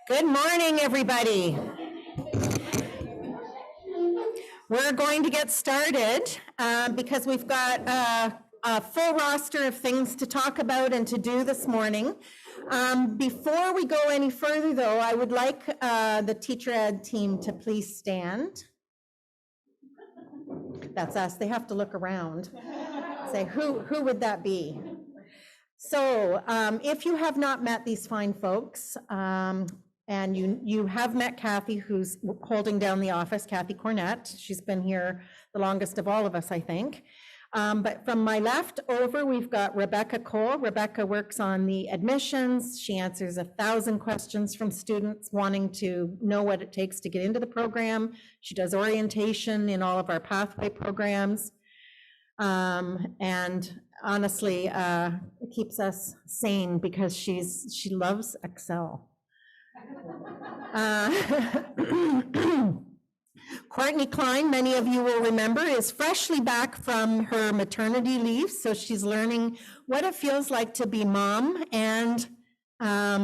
Good morning, everybody. We're going to get started because we've got a full roster of things to talk about and to do this morning. Before we go any further, though, I would like the teacher ed team to please stand. That's us. They have to look around. Say, who would that be? So if you have not met these fine folks, and you have met Kathy, who's holding down the office, Kathy Cornett. She's been here the longest of all of us, I think. But from my left over, we've got Rebecca Cole. Rebecca works on the admissions. She answers 1,000 questions from students wanting to know what it takes to get into the program. She does orientation in all of our pathway programs. And honestly, it keeps us sane because she loves Excel. Courtney Klein, many of you will remember, is freshly back from her maternity leave, so she's learning what it feels like to be mom and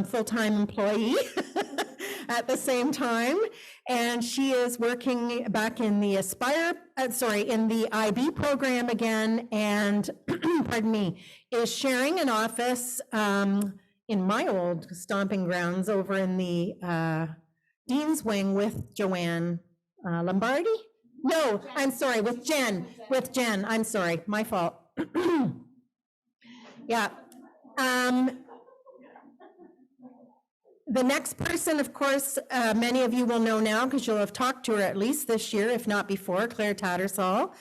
full-time employee at the same time. And she is working back in the in the IB program again, and pardon me, is sharing an office in my old stomping grounds over in the Dean's Wing with Joanne Lombardi? No, I'm sorry, with Jen, I'm sorry, my fault. Yeah. The next person, of course, many of you will know now because you'll have talked to her at least this year, if not before, Claire Tattersall.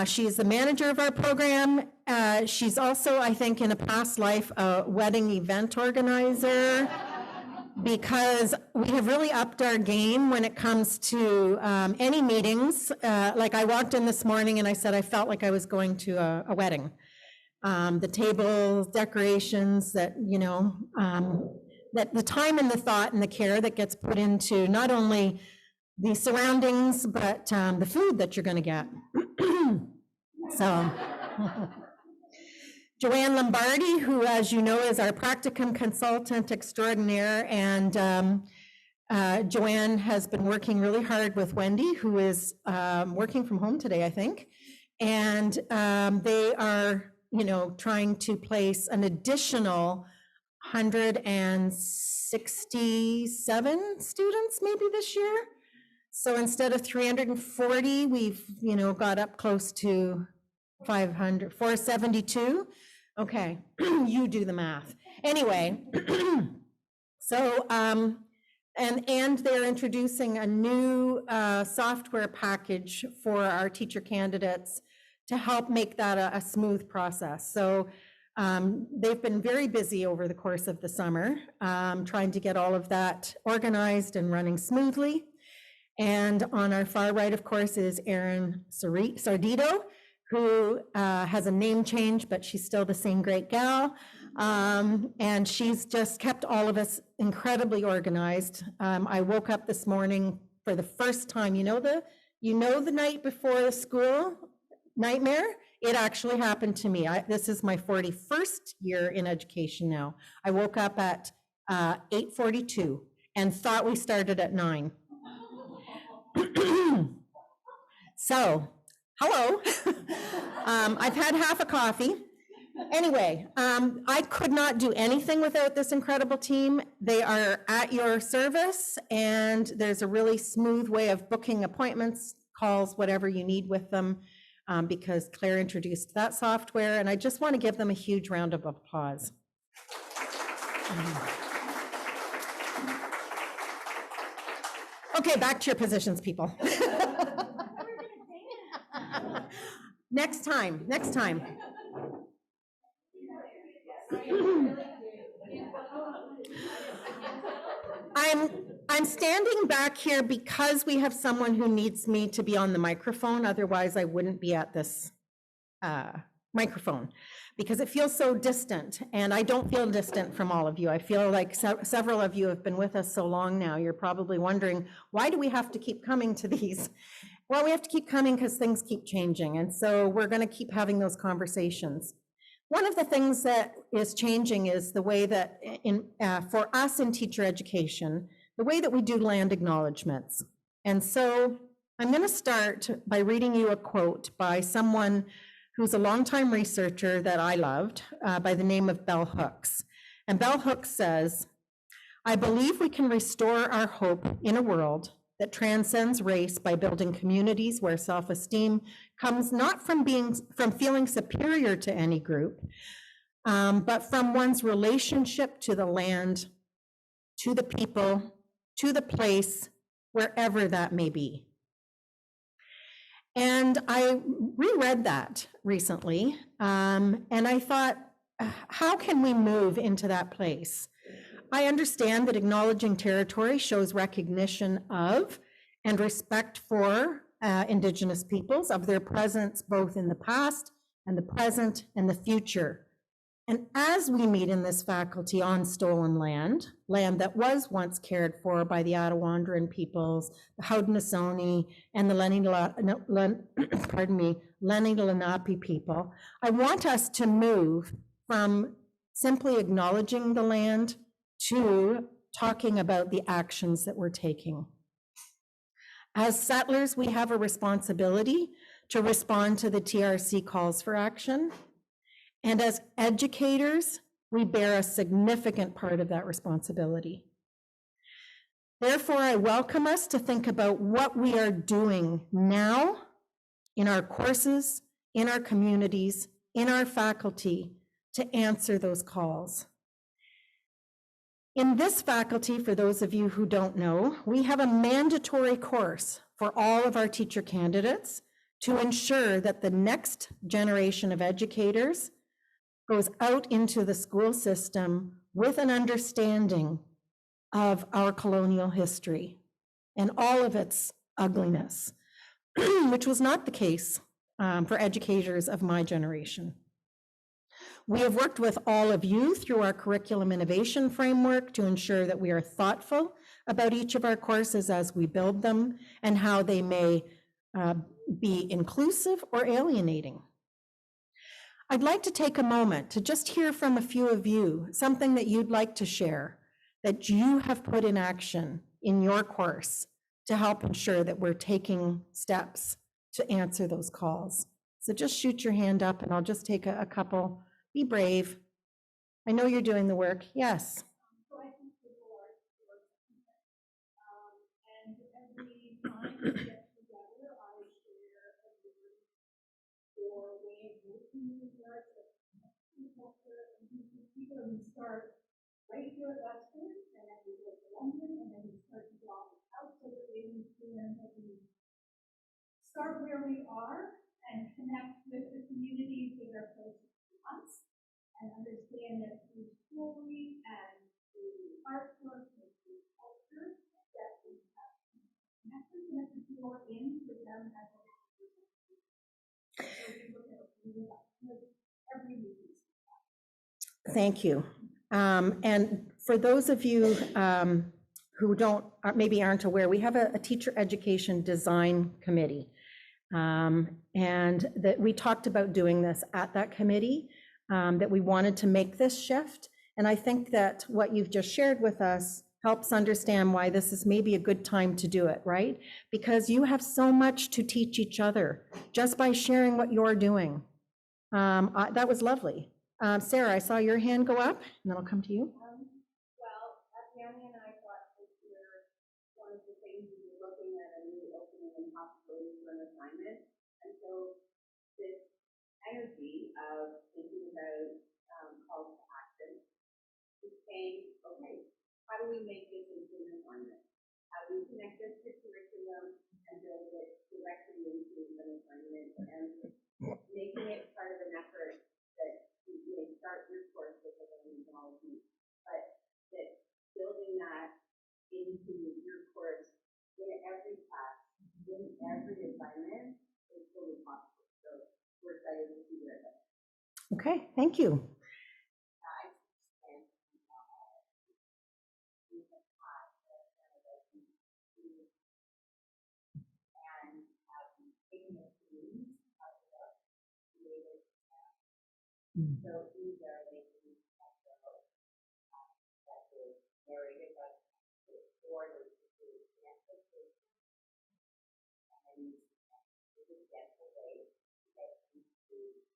She's the manager of our program. She's also, I think, in a past life, a wedding event organizer, because we have really upped our game when it comes to any meetings. Like I walked in this morning and I said I felt like I was going to a wedding. The tables, decorations, that, you know, that the time and the thought and the care that gets put into not only the surroundings, but the food that you're going to get. So, Joanne Lombardi, who, as you know, is our practicum consultant extraordinaire, and Joanne has been working really hard with Wendy, who is working from home today, I think, and they are, you know, trying to place an additional 167 students maybe this year. So instead of 340, we've, you know, got up close to 472. Okay, you do the math. Anyway, so, and they're introducing a new software package for our teacher candidates to help make that a smooth process. So they've been very busy over the course of the summer, trying to get all of that organized and running smoothly. And on our far right, of course, is Erin Sardito, who has a name change, but she's still the same great gal. And she's just kept all of us incredibly organized. I woke up this morning for the first time, you know the night before the school nightmare? It actually happened to me. This is my 41st year in education now. I woke up at 8:42 and thought we started at 9. So, hello. I've had half a coffee. Anyway, I could not do anything without this incredible team. They are at your service, and there's a really smooth way of booking appointments, calls, whatever you need with them, because Claire introduced that software, and I just want to give them a huge round of applause. Okay, back to your positions, people. Next time. I'm standing back here because we have someone who needs me to be on the microphone. Otherwise, I wouldn't be at this microphone because it feels so distant, and I don't feel distant from all of you. I feel like several of you have been with us so long now. You're probably wondering, why do we have to keep coming to these? Well, we have to keep coming because things keep changing, and so we're going to keep having those conversations. One of the things that is changing is the way that for us in teacher education, the way that we do land acknowledgements. And so I'm going to start by reading you a quote by someone who's a longtime researcher that I loved by the name of Bell Hooks. And Bell Hooks says, "I believe we can restore our hope in a world that transcends race by building communities where self-esteem comes not from feeling superior to any group, but from one's relationship to the land, to the people, to the place, wherever that may be." And I reread that recently, and I thought, how can we move into that place? I understand that acknowledging territory shows recognition of and respect for Indigenous peoples, of their presence both in the past and the present and the future. And as we meet in this faculty on stolen land, land that was once cared for by the Attawandaron peoples, the Haudenosaunee, and the Lenni Lenape people, I want us to move from simply acknowledging the land to talking about the actions that we're taking. As settlers, we have a responsibility to respond to the TRC calls for action. And as educators, we bear a significant part of that responsibility. Therefore, I welcome us to think about what we are doing now in our courses, in our communities, in our faculty to answer those calls. In this faculty, for those of you who don't know, we have a mandatory course for all of our teacher candidates to ensure that the next generation of educators goes out into the school system with an understanding of our colonial history and all of its ugliness, which was not the case for educators of my generation. We have worked with all of you through our curriculum innovation framework to ensure that we are thoughtful about each of our courses as we build them and how they may be inclusive or alienating. I'd like to take a moment to just hear from a few of you, something that you'd like to share that you have put in action in your course to help ensure that we're taking steps to answer those calls. So just shoot your hand up and I'll just take a couple. Be brave. I know you're doing the work. Yes. So I think people are and every time we get together, I share a vision for way of working with regards to culture and people who start right here at Western, and then we go to London, and then we start to drop out so that they can start where we are and connect with the communities that are closest to us, and understand that through story and through artwork and through culture, that we have connections and it's a door in for them as a every week. Thank you. And for those of you who maybe aren't aware, we have a teacher education design committee. And that we talked about doing this at that committee, that we wanted to make this shift. And I think that what you've just shared with us helps understand why this is maybe a good time to do it, right? Because you have so much to teach each other just by sharing what you're doing. That was lovely. Sarah, I saw your hand go up, and then I'll come to you. Well, Danny and I thought this year, one of the things we were looking at a new opening and possibility for an assignment. And so this energy of thinking about calls to action is saying, okay, how do we make this into an assignment? How do we connect this to curriculum and build it directly into an assignment and making it part of an effort that you may start your course with a learning acknowledgement, but that building that into your course in every class, in every assignment is fully possible. So we're excited to see where that. Okay, thank you. Mm. So these are making that is narrated by the story of the ancestors, and this is the way that we do make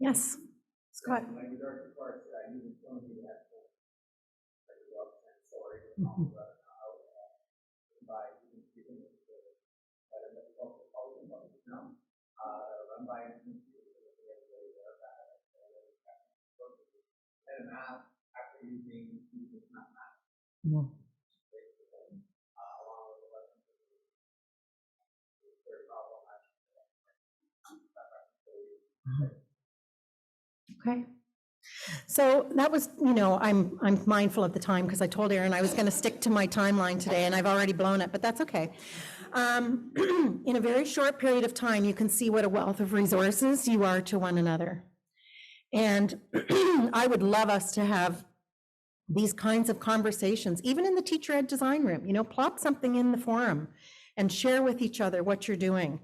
Yes, Scott. Like the dark parts that I use some of you that like the love and story Mhm. how by using but it's also now run by and math after using math Mm. along with the lessons their problem Okay. So that was, you know, I'm mindful of the time because I told Aaron I was going to stick to my timeline today and I've already blown it, but that's okay. In a very short period of time, you can see what a wealth of resources you are to one another. And I would love us to have these kinds of conversations, even in the teacher ed design room, you know, plop something in the forum and share with each other what you're doing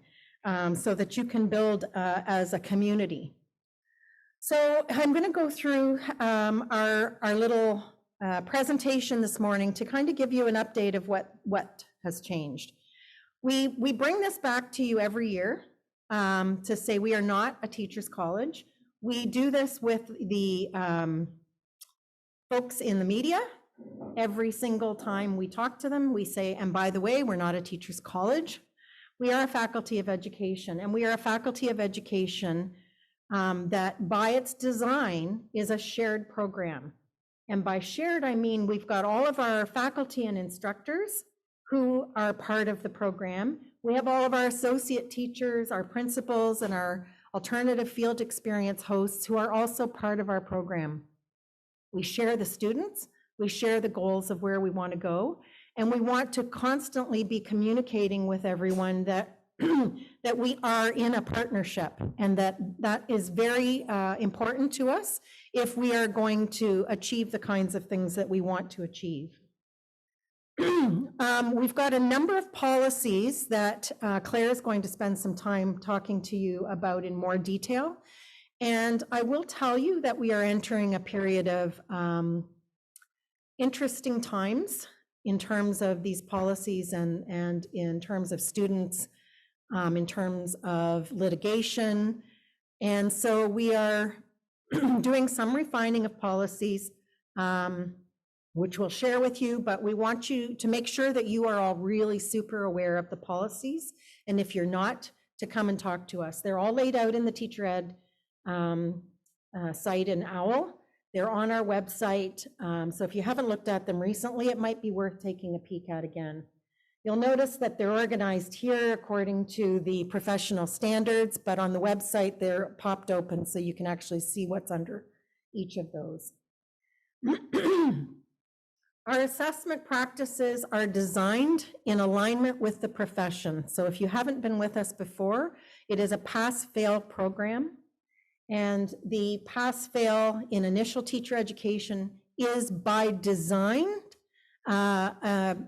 so that you can build as a community. So I'm going to go through our little presentation this morning to kind of give you an update of what has changed. We bring this back to you every year to say we are not a teacher's college. We do this with the folks in the media. Every single time we talk to them, we say, and by the way, we're not a teacher's college. We are a faculty of education, and we are a faculty of education that by its design is a shared program. And by shared, I mean we've got all of our faculty and instructors who are part of the program. We have all of our associate teachers, our principals, and our alternative field experience hosts who are also part of our program. We share the students, we share the goals of where we want to go, and we want to constantly be communicating with everyone that that we are in a partnership, and that is very important to us if we are going to achieve the kinds of things that we want to achieve. We've got a number of policies that Claire is going to spend some time talking to you about in more detail. And I will tell you that we are entering a period of interesting times in terms of these policies and in terms of students, in terms of litigation. And so we are doing some refining of policies, which we'll share with you, but we want you to make sure that you are all really super aware of the policies. And if you're not, to come and talk to us. They're all laid out in the teacher ed site in OWL. They're on our website. So if you haven't looked at them recently, it might be worth taking a peek at again. You'll notice that they're organized here according to the professional standards, but on the website, they're popped open so you can actually see what's under each of those. Our assessment practices are designed in alignment with the profession. So if you haven't been with us before, it is a pass-fail program. And the pass-fail in initial teacher education is by design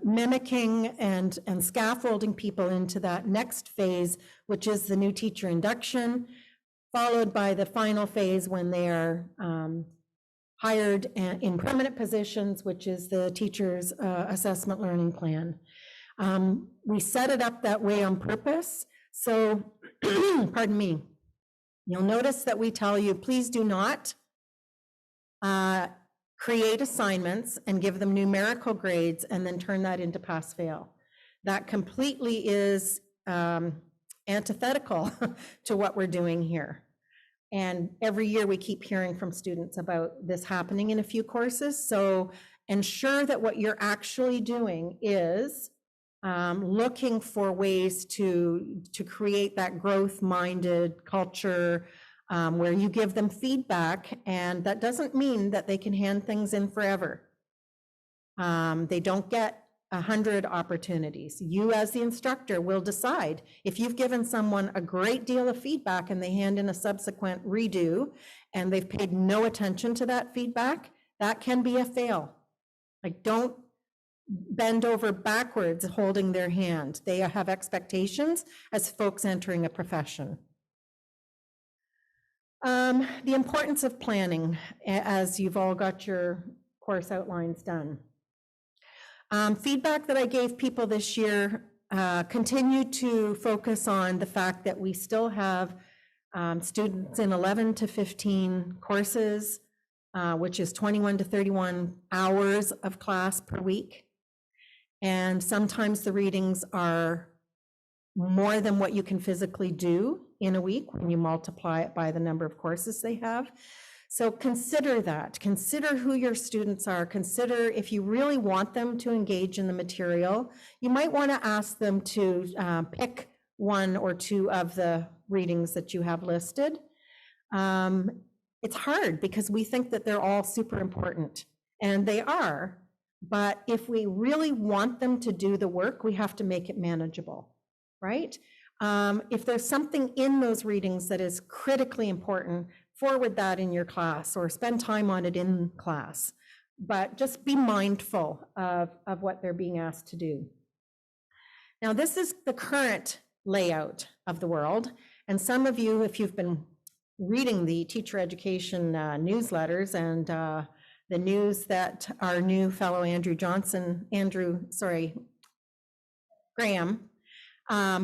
mimicking and scaffolding people into that next phase, which is the new teacher induction, followed by the final phase when they are hired in permanent positions, which is the teacher's assessment learning plan. We set it up that way on purpose. So, pardon me, you'll notice that we tell you, please do not create assignments and give them numerical grades and then turn that into pass-fail. That completely is antithetical to what we're doing here. And every year we keep hearing from students about this happening in a few courses. So ensure that what you're actually doing is looking for ways to create that growth-minded culture where you give them feedback, and that doesn't mean that they can hand things in forever. They don't get 100 opportunities. You as the instructor will decide if you've given someone a great deal of feedback and they hand in a subsequent redo and they've paid no attention to that feedback, That can be a fail. Like, don't bend over backwards holding their hand. They have expectations as folks entering a profession. The importance of planning, as you've all got your course outlines done. Feedback that I gave people this year continued to focus on the fact that we still have students in 11 to 15 courses, which is 21 to 31 hours of class per week. And sometimes the readings are more than what you can physically do in a week when you multiply it by the number of courses they have. So consider that. Consider who your students are. Consider if you really want them to engage in the material, you might want to ask them to pick one or two of the readings that you have listed. It's hard because we think that they're all super important, and they are. But if we really want them to do the work, we have to make it manageable, right? If there's something in those readings that is critically important, forward that in your class or spend time on it in class. But just be mindful of what they're being asked to do. Now, this is the current layout of the world. And some of you, if you've been reading the teacher education newsletters and the news that our new fellow Graham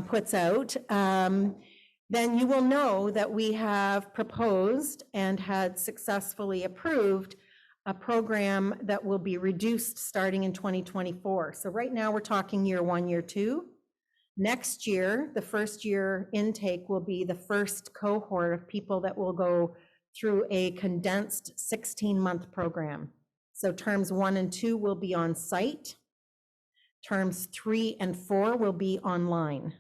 puts out, then you will know that we have proposed and had successfully approved a program that will be reduced starting in 2024. So right now we're talking year 1, year 2. Next year, the first year intake will be the first cohort of people that will go through a condensed 16-month program. So terms 1 and 2 will be on site. Terms 3 and 4 will be online.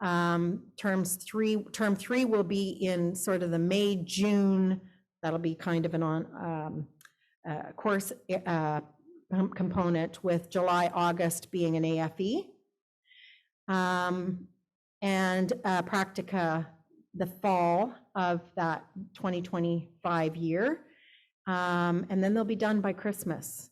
Term 3 will be in sort of the May, June, that'll be kind of an course component, with July, August being an AFE. And Practica the fall of that 2025 year. And then they'll be done by Christmas.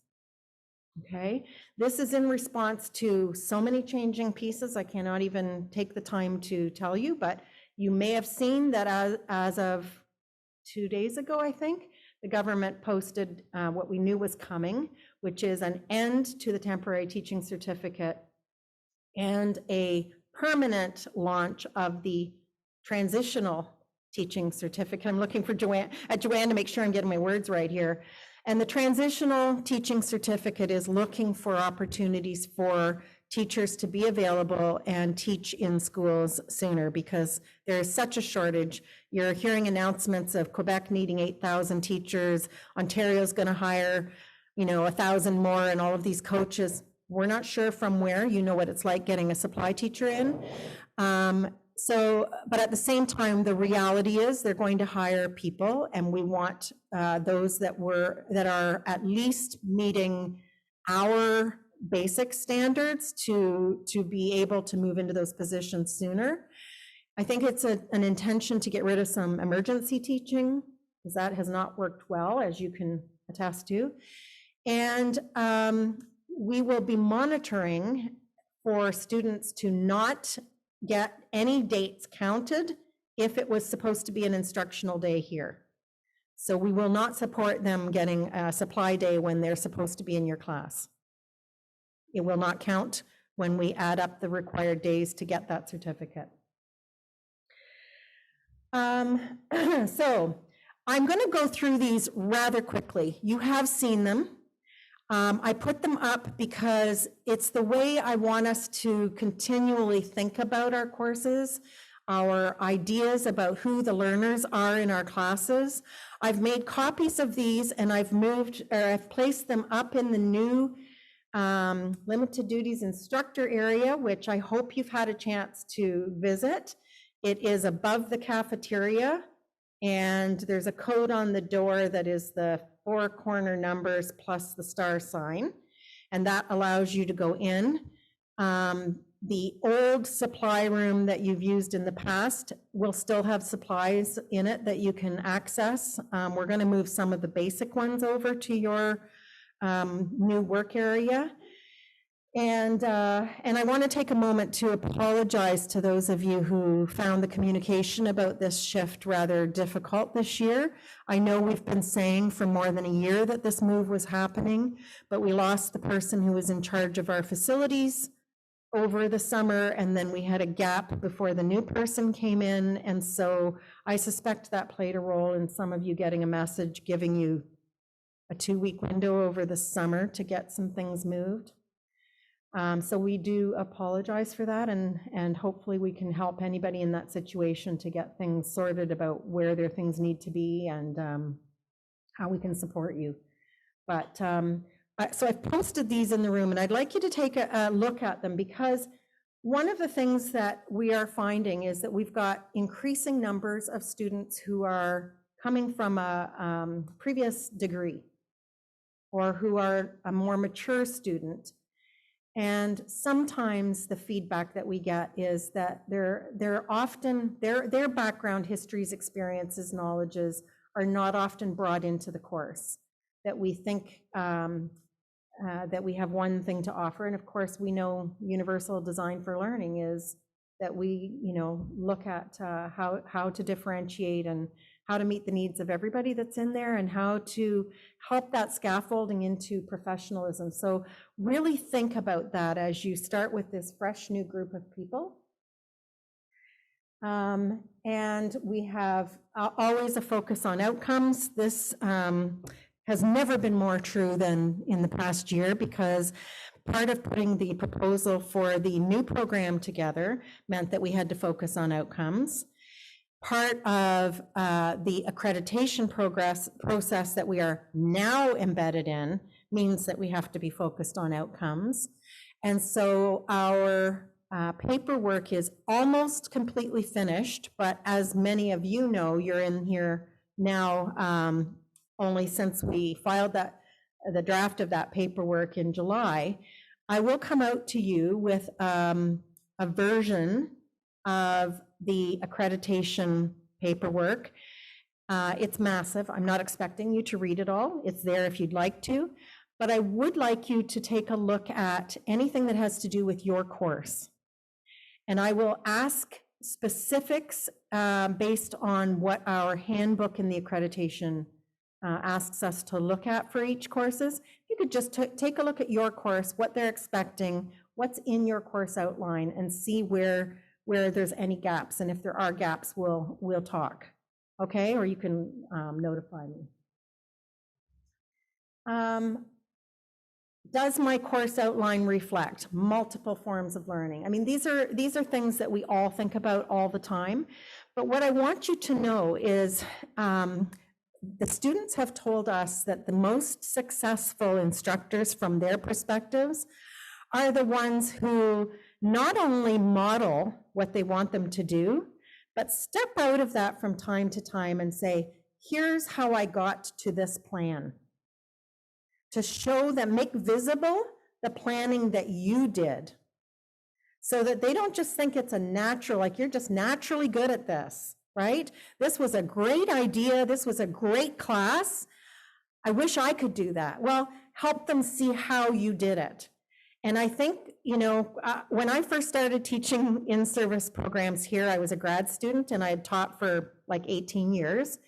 Okay, this is in response to so many changing pieces. I cannot even take the time to tell you, but you may have seen that as of 2 days ago, I think, the government posted what we knew was coming, which is an end to the temporary teaching certificate and a permanent launch of the transitional teaching certificate. I'm looking for Joanne to make sure I'm getting my words right here. And the transitional teaching certificate is looking for opportunities for teachers to be available and teach in schools sooner, because there is such a shortage. You're hearing announcements of Quebec needing 8,000 teachers. Ontario's going to hire, 1,000 more, and all of these coaches. We're not sure from where. You know what it's like getting a supply teacher in. But at the same time, the reality is they're going to hire people, and we want those that are at least meeting our basic standards to be able to move into those positions sooner. I think it's an intention to get rid of some emergency teaching, because that has not worked well, as you can attest to. And we will be monitoring for students to not get any dates counted if it was supposed to be an instructional day here. So we will not support them getting a supply day when they're supposed to be in your class. It will not count when we add up the required days to get that certificate. So I'm going to go through these rather quickly. You have seen them. I put them up because it's the way I want us to continually think about our courses, our ideas about who the learners are in our classes. I've made copies of these, and I've placed them up in the new limited duties instructor area, which I hope you've had a chance to visit. It is above the cafeteria, and there's a code on the door that is the 4 corner numbers plus the star sign, and that allows you to go in. The old supply room that you've used in the past will still have supplies in it that you can access. We're going to move some of the basic ones over to your new work area. And I want to take a moment to apologize to those of you who found the communication about this shift rather difficult this year. I know we've been saying for more than a year that this move was happening, but we lost the person who was in charge of our facilities over the summer, and then we had a gap before the new person came in, and so I suspect that played a role in some of you getting a message giving you a 2-week window over the summer to get some things moved. So we do apologize for that, and hopefully we can help anybody in that situation to get things sorted about where their things need to be and how we can support you. But so I've posted these in the room, and I'd like you to take a look at them, because one of the things that we are finding is that we've got increasing numbers of students who are coming from a previous degree or who are a more mature student. And sometimes the feedback that we get is that they're often, their background, histories, experiences, knowledges are not often brought into the course, that we think that we have one thing to offer. And of course, we know universal design for learning is that we, look at how to differentiate and how to meet the needs of everybody that's in there and how to help that scaffolding into professionalism. So really think about that as you start with this fresh new group of people. And we have always a focus on outcomes. This has never been more true than in the past year, because part of putting the proposal for the new program together meant that we had to focus on outcomes. Part of the accreditation process that we are now embedded in means that we have to be focused on outcomes. And so our paperwork is almost completely finished, but as many of you know, you're in here now only since we filed the draft of that paperwork in July. I will come out to you with a version of the accreditation paperwork. It's massive. I'm not expecting you to read it all. It's there if you'd like to, but I would like you to take a look at anything that has to do with your course. And I will ask specifics based on what our handbook in the accreditation asks us to look at for each courses. You could just take a look at your course, what they're expecting, what's in your course outline, and see where there's any gaps. And if there are gaps, we'll talk, okay? Or you can notify me. Does my course outline reflect multiple forms of learning? I mean, these are things that we all think about all the time. But what I want you to know is the students have told us that the most successful instructors from their perspectives are the ones who not only model what they want them to do, but step out of that from time to time and say, here's how I got to this plan. To show them, make visible the planning that you did, so that they don't just think it's a natural, like you're just naturally good at this, right? This was a great idea. This was a great class. I wish I could do that. Well, help them see how you did it. And I think, when I first started teaching in-service programs here, I was a grad student and I had taught for like 18 years.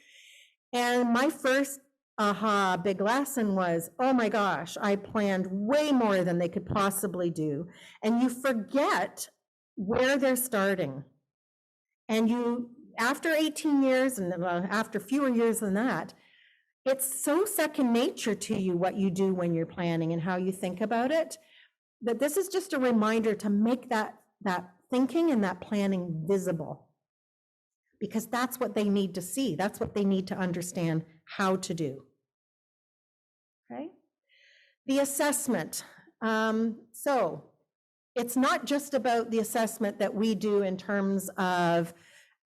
And my first big lesson was, oh my gosh, I planned way more than they could possibly do. And you forget where they're starting. And you, after 18 years, and after fewer years than that, it's so second nature to you what you do when you're planning and how you think about it, that this is just a reminder to make that thinking and that planning visible, because that's what they need to see. That's what they need to understand how to do. Okay? The assessment. So it's not just about the assessment that we do in terms of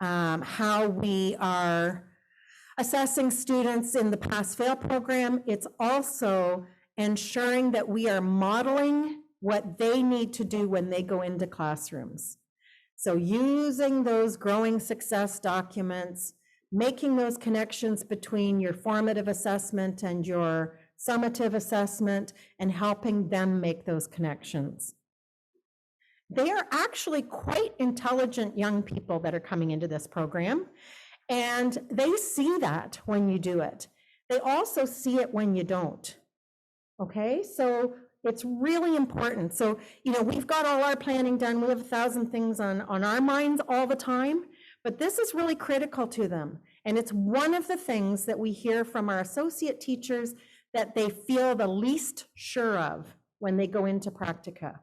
how we are assessing students in the pass-fail program. It's also ensuring that we are modeling what they need to do when they go into classrooms. So using those growing success documents, making those connections between your formative assessment and your summative assessment, and helping them make those connections. They are actually quite intelligent young people that are coming into this program, and they see that when you do it. They also see it when you don't. Okay, so it's really important. So, we've got all our planning done. We have 1,000 things on our minds all the time, but this is really critical to them. And it's one of the things that we hear from our associate teachers that they feel the least sure of when they go into practica.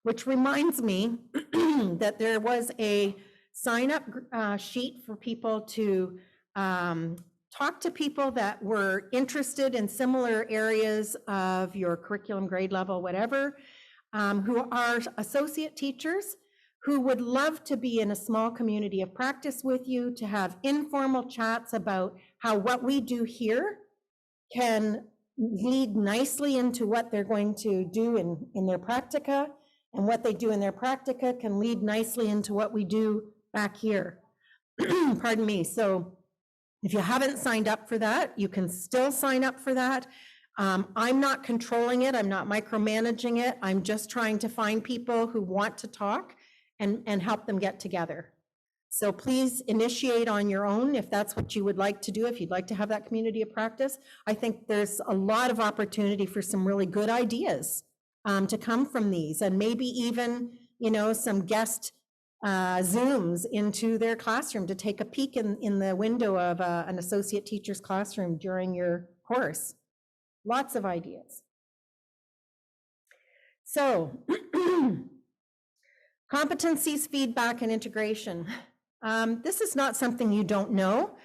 Which reminds me that there was a sign-up sheet for people to talk to people that were interested in similar areas of your curriculum, grade level, whatever, who are associate teachers who would love to be in a small community of practice with you, to have informal chats about how what we do here can lead nicely into what they're going to do in their practica, and what they do in their practica can lead nicely into what we do back here. Pardon me. So if you haven't signed up for that, you can still sign up for that. I'm not controlling it. I'm not micromanaging it. I'm just trying to find people who want to talk and help them get together. So please initiate on your own if that's what you would like to do, if you'd like to have that community of practice. I think there's a lot of opportunity for some really good ideas to come from these, and maybe even, some guest Zooms into their classroom to take a peek in the window of an associate teacher's classroom during your course. Lots of ideas. So, competencies, feedback, and integration. This is not something you don't know,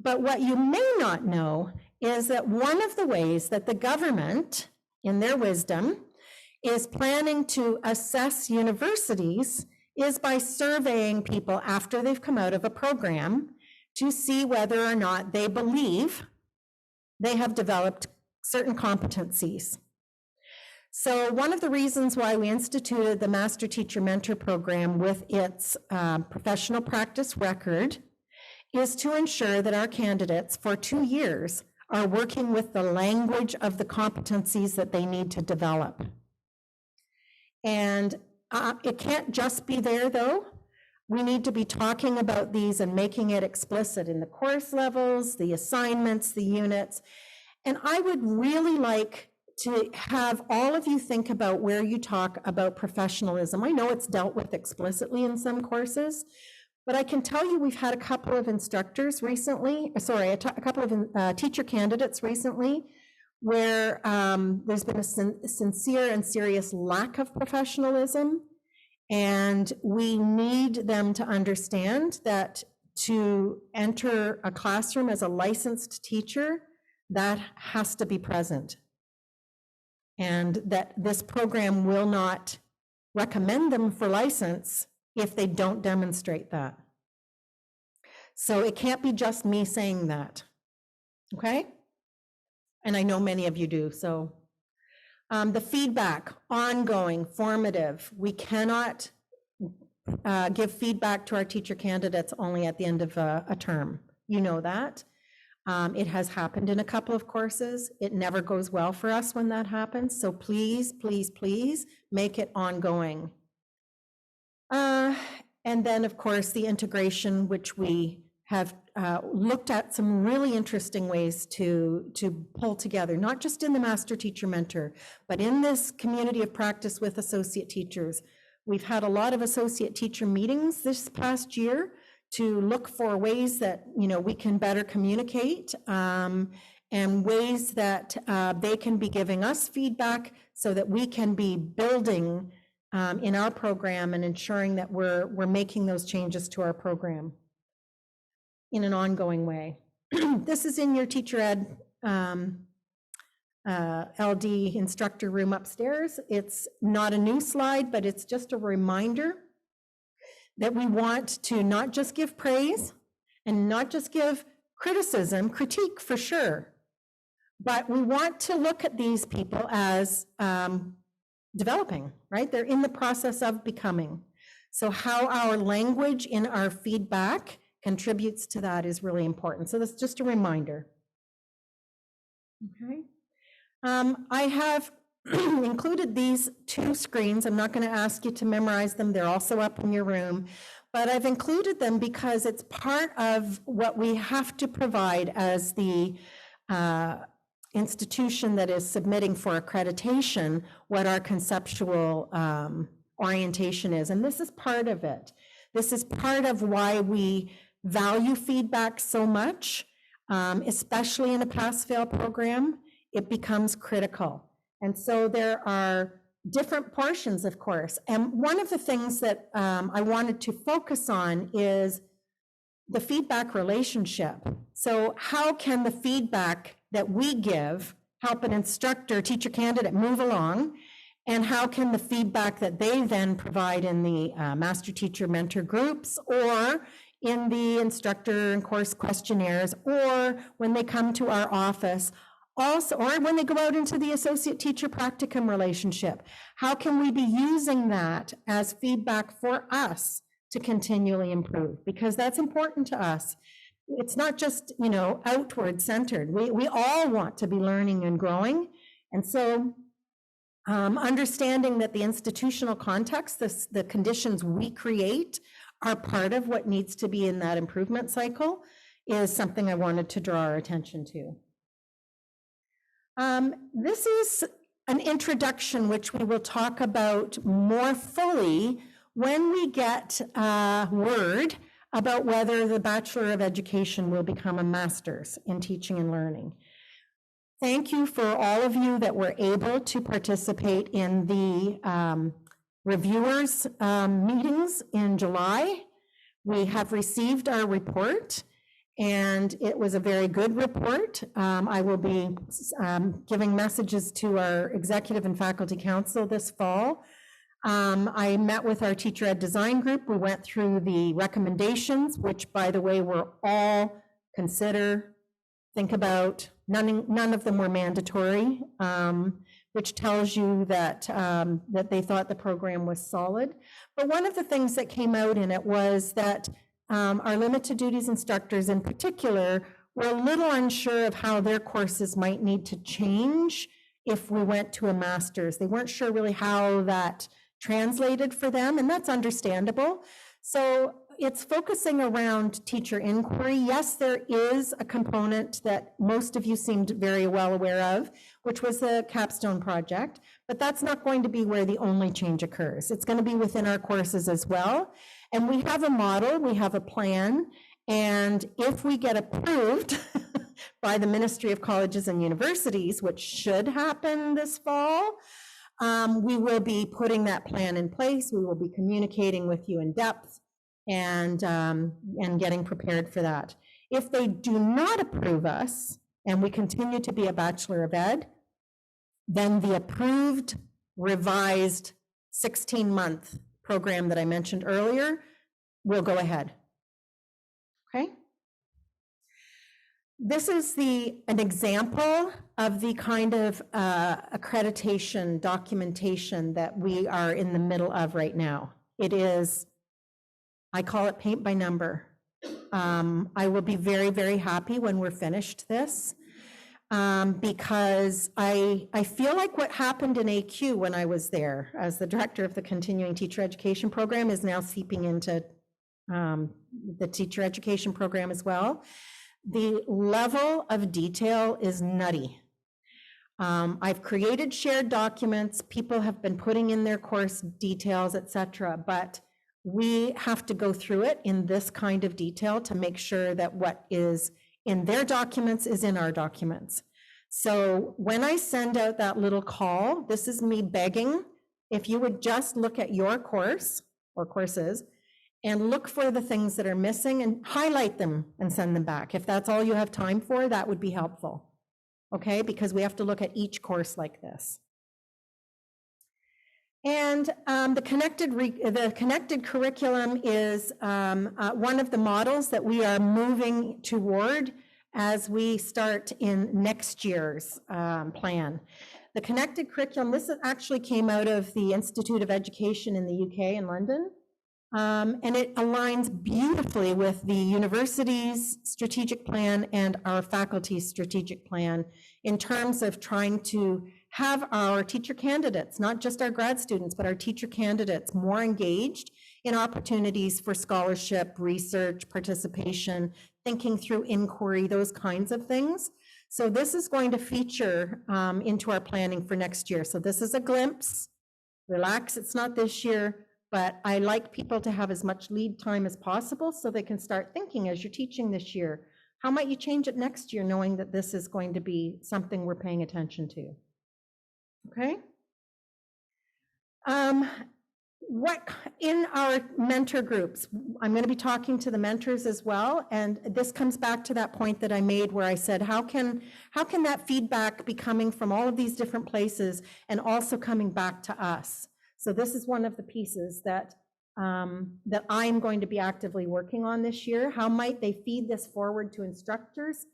but what you may not know is that one of the ways that the government, in their wisdom, is planning to assess universities is by surveying people after they've come out of a program to see whether or not they believe they have developed certain competencies. So one of the reasons why we instituted the Master Teacher Mentor Program with its professional practice record is to ensure that our candidates for 2 years are working with the language of the competencies that they need to develop. And it can't just be there, though. We need to be talking about these and making it explicit in the course levels, the assignments, the units. And I would really like to have all of you think about where you talk about professionalism. I know it's dealt with explicitly in some courses, but I can tell you we've had a couple of instructors recently, a couple of teacher candidates recently, where there's been a sincere and serious lack of professionalism, and we need them to understand that to enter a classroom as a licensed teacher, that has to be present, and that this program will not recommend them for license if they don't demonstrate that. So it can't be just me saying that, okay? And I know many of you do, so. The feedback, ongoing, formative. We cannot give feedback to our teacher candidates only at the end of a term. You know that. It has happened in a couple of courses. It never goes well for us when that happens. So please, please, please make it ongoing. And then, of course, the integration, which we have looked at some really interesting ways to pull together, not just in the Master Teacher Mentor, but in this community of practice with associate teachers. We've had a lot of associate teacher meetings this past year to look for ways that we can better communicate and ways that they can be giving us feedback so that we can be building in our program and ensuring that we're making those changes to our program in an ongoing way. This is in your teacher ed LD instructor room upstairs. It's not a new slide, but it's just a reminder that we want to not just give praise and not just give criticism, critique for sure, but we want to look at these people as developing, right? They're in the process of becoming. So how our language in our feedback contributes to that is really important. So that's just a reminder. Okay. I have included these two screens. I'm not going to ask you to memorize them. They're also up in your room. But I've included them because it's part of what we have to provide as the institution that is submitting for accreditation, what our conceptual orientation is. And this is part of it. This is part of why we value feedback so much, especially in a pass-fail program. It becomes critical. And so there are different portions, of course. And one of the things that I wanted to focus on is the feedback relationship. So how can the feedback that we give help an instructor, teacher candidate move along? And how can the feedback that they then provide in the master teacher mentor groups or in the instructor and course questionnaires or when they come to our office, also, or when they go out into the associate teacher practicum relationship, how can we be using that as feedback for us to continually improve? Because that's important to us. It's not just, outward centered. We all want to be learning and growing. And so understanding that the institutional context, the conditions we create are part of what needs to be in that improvement cycle is something I wanted to draw our attention to. This is an introduction which we will talk about more fully when we get word about whether the Bachelor of Education will become a master's in teaching and learning. Thank you for all of you that were able to participate in the reviewers meetings in July. We have received our report. And it was a very good report. I will be giving messages to our executive and faculty council this fall. I met with our teacher ed design group. We went through the recommendations, which, by the way, were all consider, think about. None of them were mandatory, which tells you that that they thought the program was solid. But one of the things that came out in it was that our limited duties instructors in particular were a little unsure of how their courses might need to change if we went to a master's. They weren't sure really how that translated for them, and that's understandable. So it's focusing around teacher inquiry. Yes, there is a component that most of you seemed very well aware of, which was the capstone project, but that's not going to be where the only change occurs. It's going to be within our courses as well. And we have a model, we have a plan, and if we get approved by the Ministry of Colleges and Universities, which should happen this fall, we will be putting that plan in place. We will be communicating with you in depth and getting prepared for that. If they do not approve us and we continue to be a Bachelor of Ed, then the approved, revised 16-month program that I mentioned earlier will go ahead. Okay? This is an example of the kind of accreditation documentation that we are in the middle of right now. It is, I call it paint by number. I will be very, very happy when we're finished this. Because I feel like what happened in AQ when I was there as the director of the continuing teacher education program is now seeping into the teacher education program as well. The level of detail is nutty. I've created shared documents. People have been putting in their course details, etc. But we have to go through it in this kind of detail to make sure that what is in their documents is in our documents. So when I send out that little call, this is me begging, if you would just look at your course or courses and look for the things that are missing and highlight them and send them back. If that's all you have time for, that would be helpful. Okay, because we have to look at each course like this. And the connected curriculum is one of the models that we are moving toward as we start in next year's plan. The connected curriculum, this actually came out of the Institute of Education in the UK in London. And it aligns beautifully with the university's strategic plan and our faculty's strategic plan in terms of trying to have our teacher candidates, not just our grad students, but our teacher candidates more engaged in opportunities for scholarship, research, participation, thinking through inquiry, those kinds of things. So this is going to feature into our planning for next year. So this is a glimpse. Relax, it's not this year. But I like people to have as much lead time as possible so they can start thinking as you're teaching this year, how might you change it next year knowing that this is going to be something we're paying attention to? Okay. What in our mentor groups, I'm going to be talking to the mentors as well. And this comes back to that point that I made where I said, how can that feedback be coming from all of these different places and also coming back to us? So this is one of the pieces that that I'm going to be actively working on this year. How might they feed this forward to instructors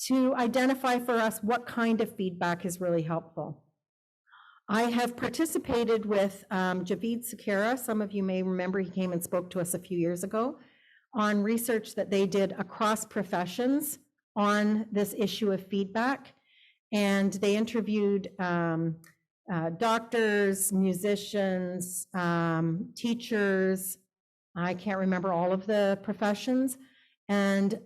to identify for us what kind of feedback is really helpful? I have participated with Javid Sakara. Some of you may remember he came and spoke to us a few years ago on research that they did across professions on this issue of feedback. And they interviewed doctors, musicians, teachers, I can't remember all of the professions. And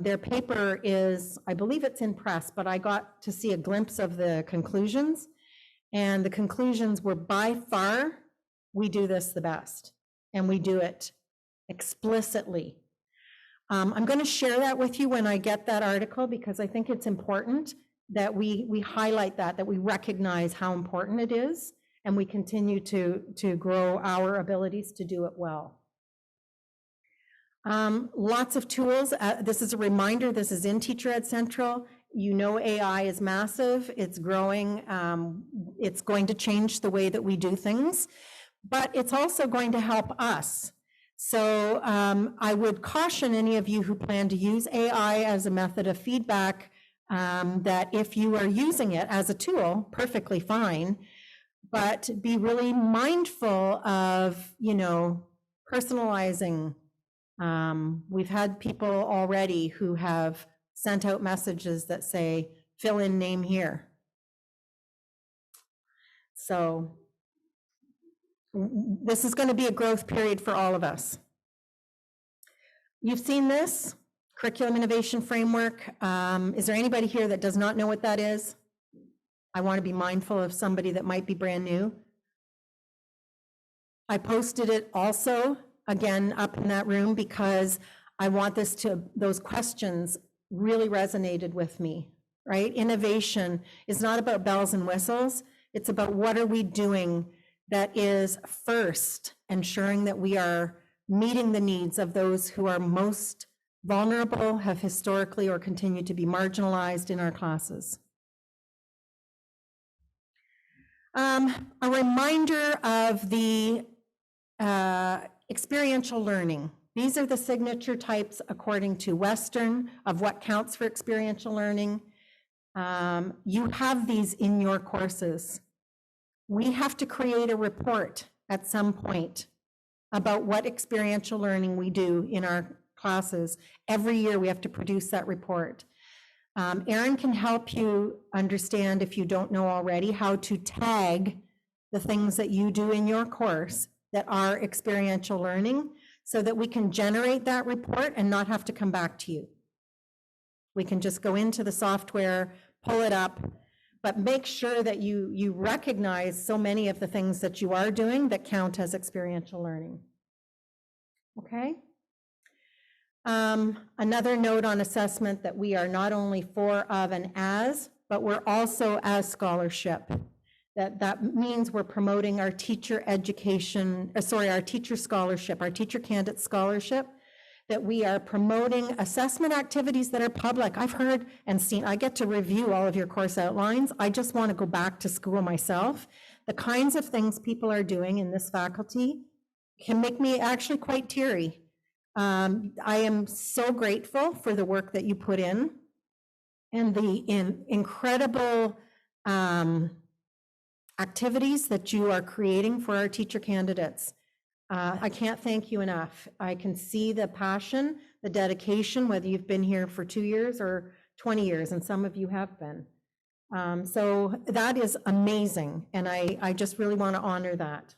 their paper is, I believe it's in press, but I got to see a glimpse of the conclusions. And the conclusions were by far, we do this the best. And we do it explicitly. I'm going to share that with you when I get that article because I think it's important that we highlight that we recognize how important it is, and we continue to grow our abilities to do it well. Lots of tools. This is a reminder, this is in Teacher Ed Central. You know AI is massive, it's growing, it's going to change the way that we do things, but it's also going to help us. So I would caution any of you who plan to use AI as a method of feedback that if you are using it as a tool, perfectly fine, but be really mindful of, personalizing. We've had people already who have sent out messages that say, fill in name here. So this is going to be a growth period for all of us. You've seen this. Curriculum Innovation Framework. Is there anybody here that does not know what that is? I want to be mindful of somebody that might be brand new. I posted it also, again, up in that room because I want those questions really resonated with me, right? Innovation is not about bells and whistles. It's about what are we doing that is first ensuring that we are meeting the needs of those who are most vulnerable, have historically or continue to be marginalized in our classes. A reminder of the experiential learning. These are the signature types according to Western of what counts for experiential learning. You have these in your courses. We have to create a report at some point about what experiential learning we do in our classes. Every year we have to produce that report. Erin can help you understand, if you don't know already, how to tag the things that you do in your course that are experiential learning so that we can generate that report and not have to come back to you. We can just go into the software, pull it up, but make sure that you recognize so many of the things that you are doing that count as experiential learning. Okay? Another note on assessment that we are not only for, of, and as, but we're also as scholarship. That means we're promoting our teacher education, our teacher scholarship, our teacher candidate scholarship, that we are promoting assessment activities that are public. I've heard and seen, I get to review all of your course outlines. I just want to go back to school myself. The kinds of things people are doing in this faculty can make me actually quite teary. I am so grateful for the work that you put in and the incredible activities that you are creating for our teacher candidates. I can't thank you enough. I can see the passion, the dedication, whether you've been here for 2 years or 20 years, and some of you have been. So that is amazing, and I just really want to honor that.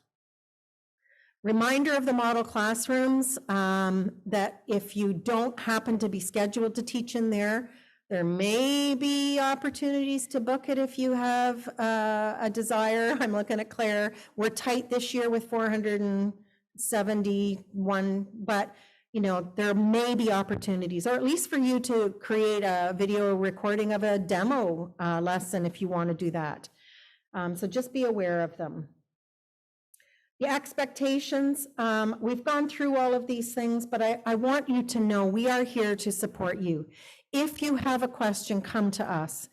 Reminder of the model classrooms, that if you don't happen to be scheduled to teach in there, there may be opportunities to book it if you have a desire. I'm looking at Claire. We're tight this year with 471, but you know, there may be opportunities, or at least for you to create a video recording of a demo lesson if you want to do that. So just be aware of them. The expectations, we've gone through all of these things, but I want you to know we are here to support you. If you have a question, come to us.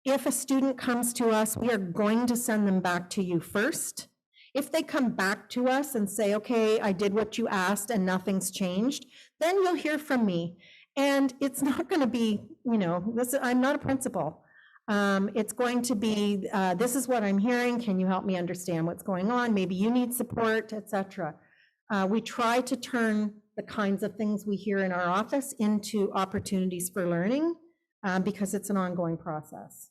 If a student comes to us, we are going to send them back to you first. If they come back to us and say, okay, I did what you asked and nothing's changed, then you'll hear from me. And it's not going to be, you know, I'm not a principal. It's going to be, this is what I'm hearing. Can you help me understand what's going on? Maybe you need support, etc. We try to turn the kinds of things we hear in our office into opportunities for learning because it's an ongoing process.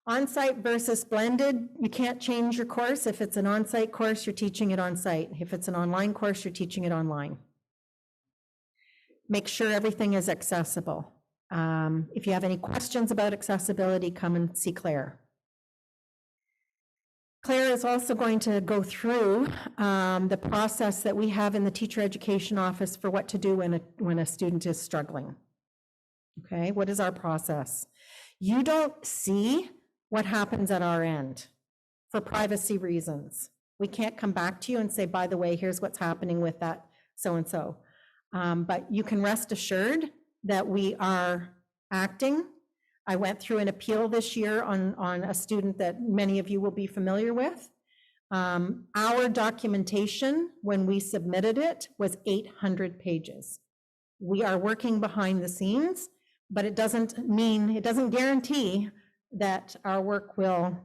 On-site versus blended, you can't change your course. If it's an on-site course, you're teaching it on-site. If it's an online course, you're teaching it online. Make sure everything is accessible. If you have any questions about accessibility, come and see Claire. Claire is also going to go through the process that we have in the teacher education office for what to do when a student is struggling. Okay, what is our process? You don't see what happens at our end for privacy reasons. We can't come back to you and say, by the way, here's what's happening with that so-and-so. But you can rest assured that we are acting. I went through an appeal this year on a student that many of you will be familiar with. Our documentation, when we submitted it, was 800 pages. We are working behind the scenes, but it doesn't guarantee that our work will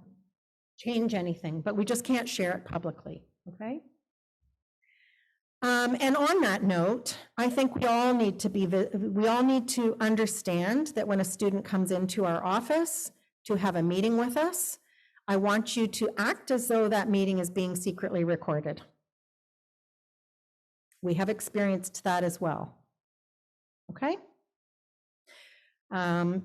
change anything, but we just can't share it publicly, okay? And on that note, I think we all need to understand that when a student comes into our office to have a meeting with us, I want you to act as though that meeting is being secretly recorded. We have experienced that as well, okay?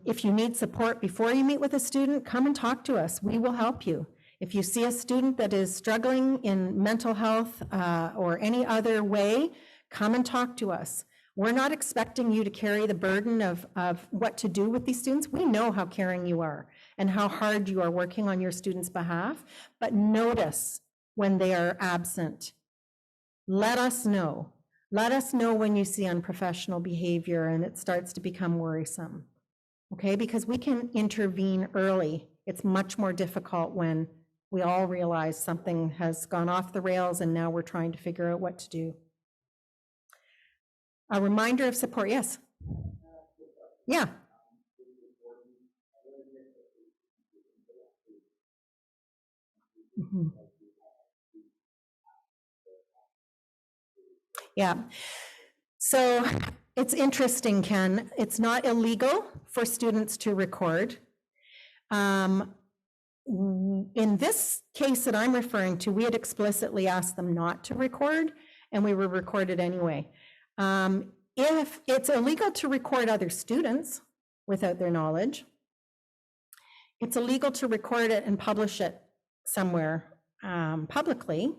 If you need support before you meet with a student, come and talk to us. We will help you. If you see a student that is struggling in mental health or any other way, come and talk to us. We're not expecting you to carry the burden of what to do with these students. We know how caring you are and how hard you are working on your students' behalf, but notice when they are absent. Let us know. Let us know when you see unprofessional behavior and it starts to become worrisome, okay? Because we can intervene early. It's much more difficult when we all realize something has gone off the rails and now we're trying to figure out what to do. A reminder of support, yes? Yeah. Mm-hmm. Yeah. So it's interesting, Ken. It's not illegal for students to record. In this case that I'm referring to, we had explicitly asked them not to record, and we were recorded anyway. If it's illegal to record other students without their knowledge, it's illegal to record it and publish it somewhere publicly,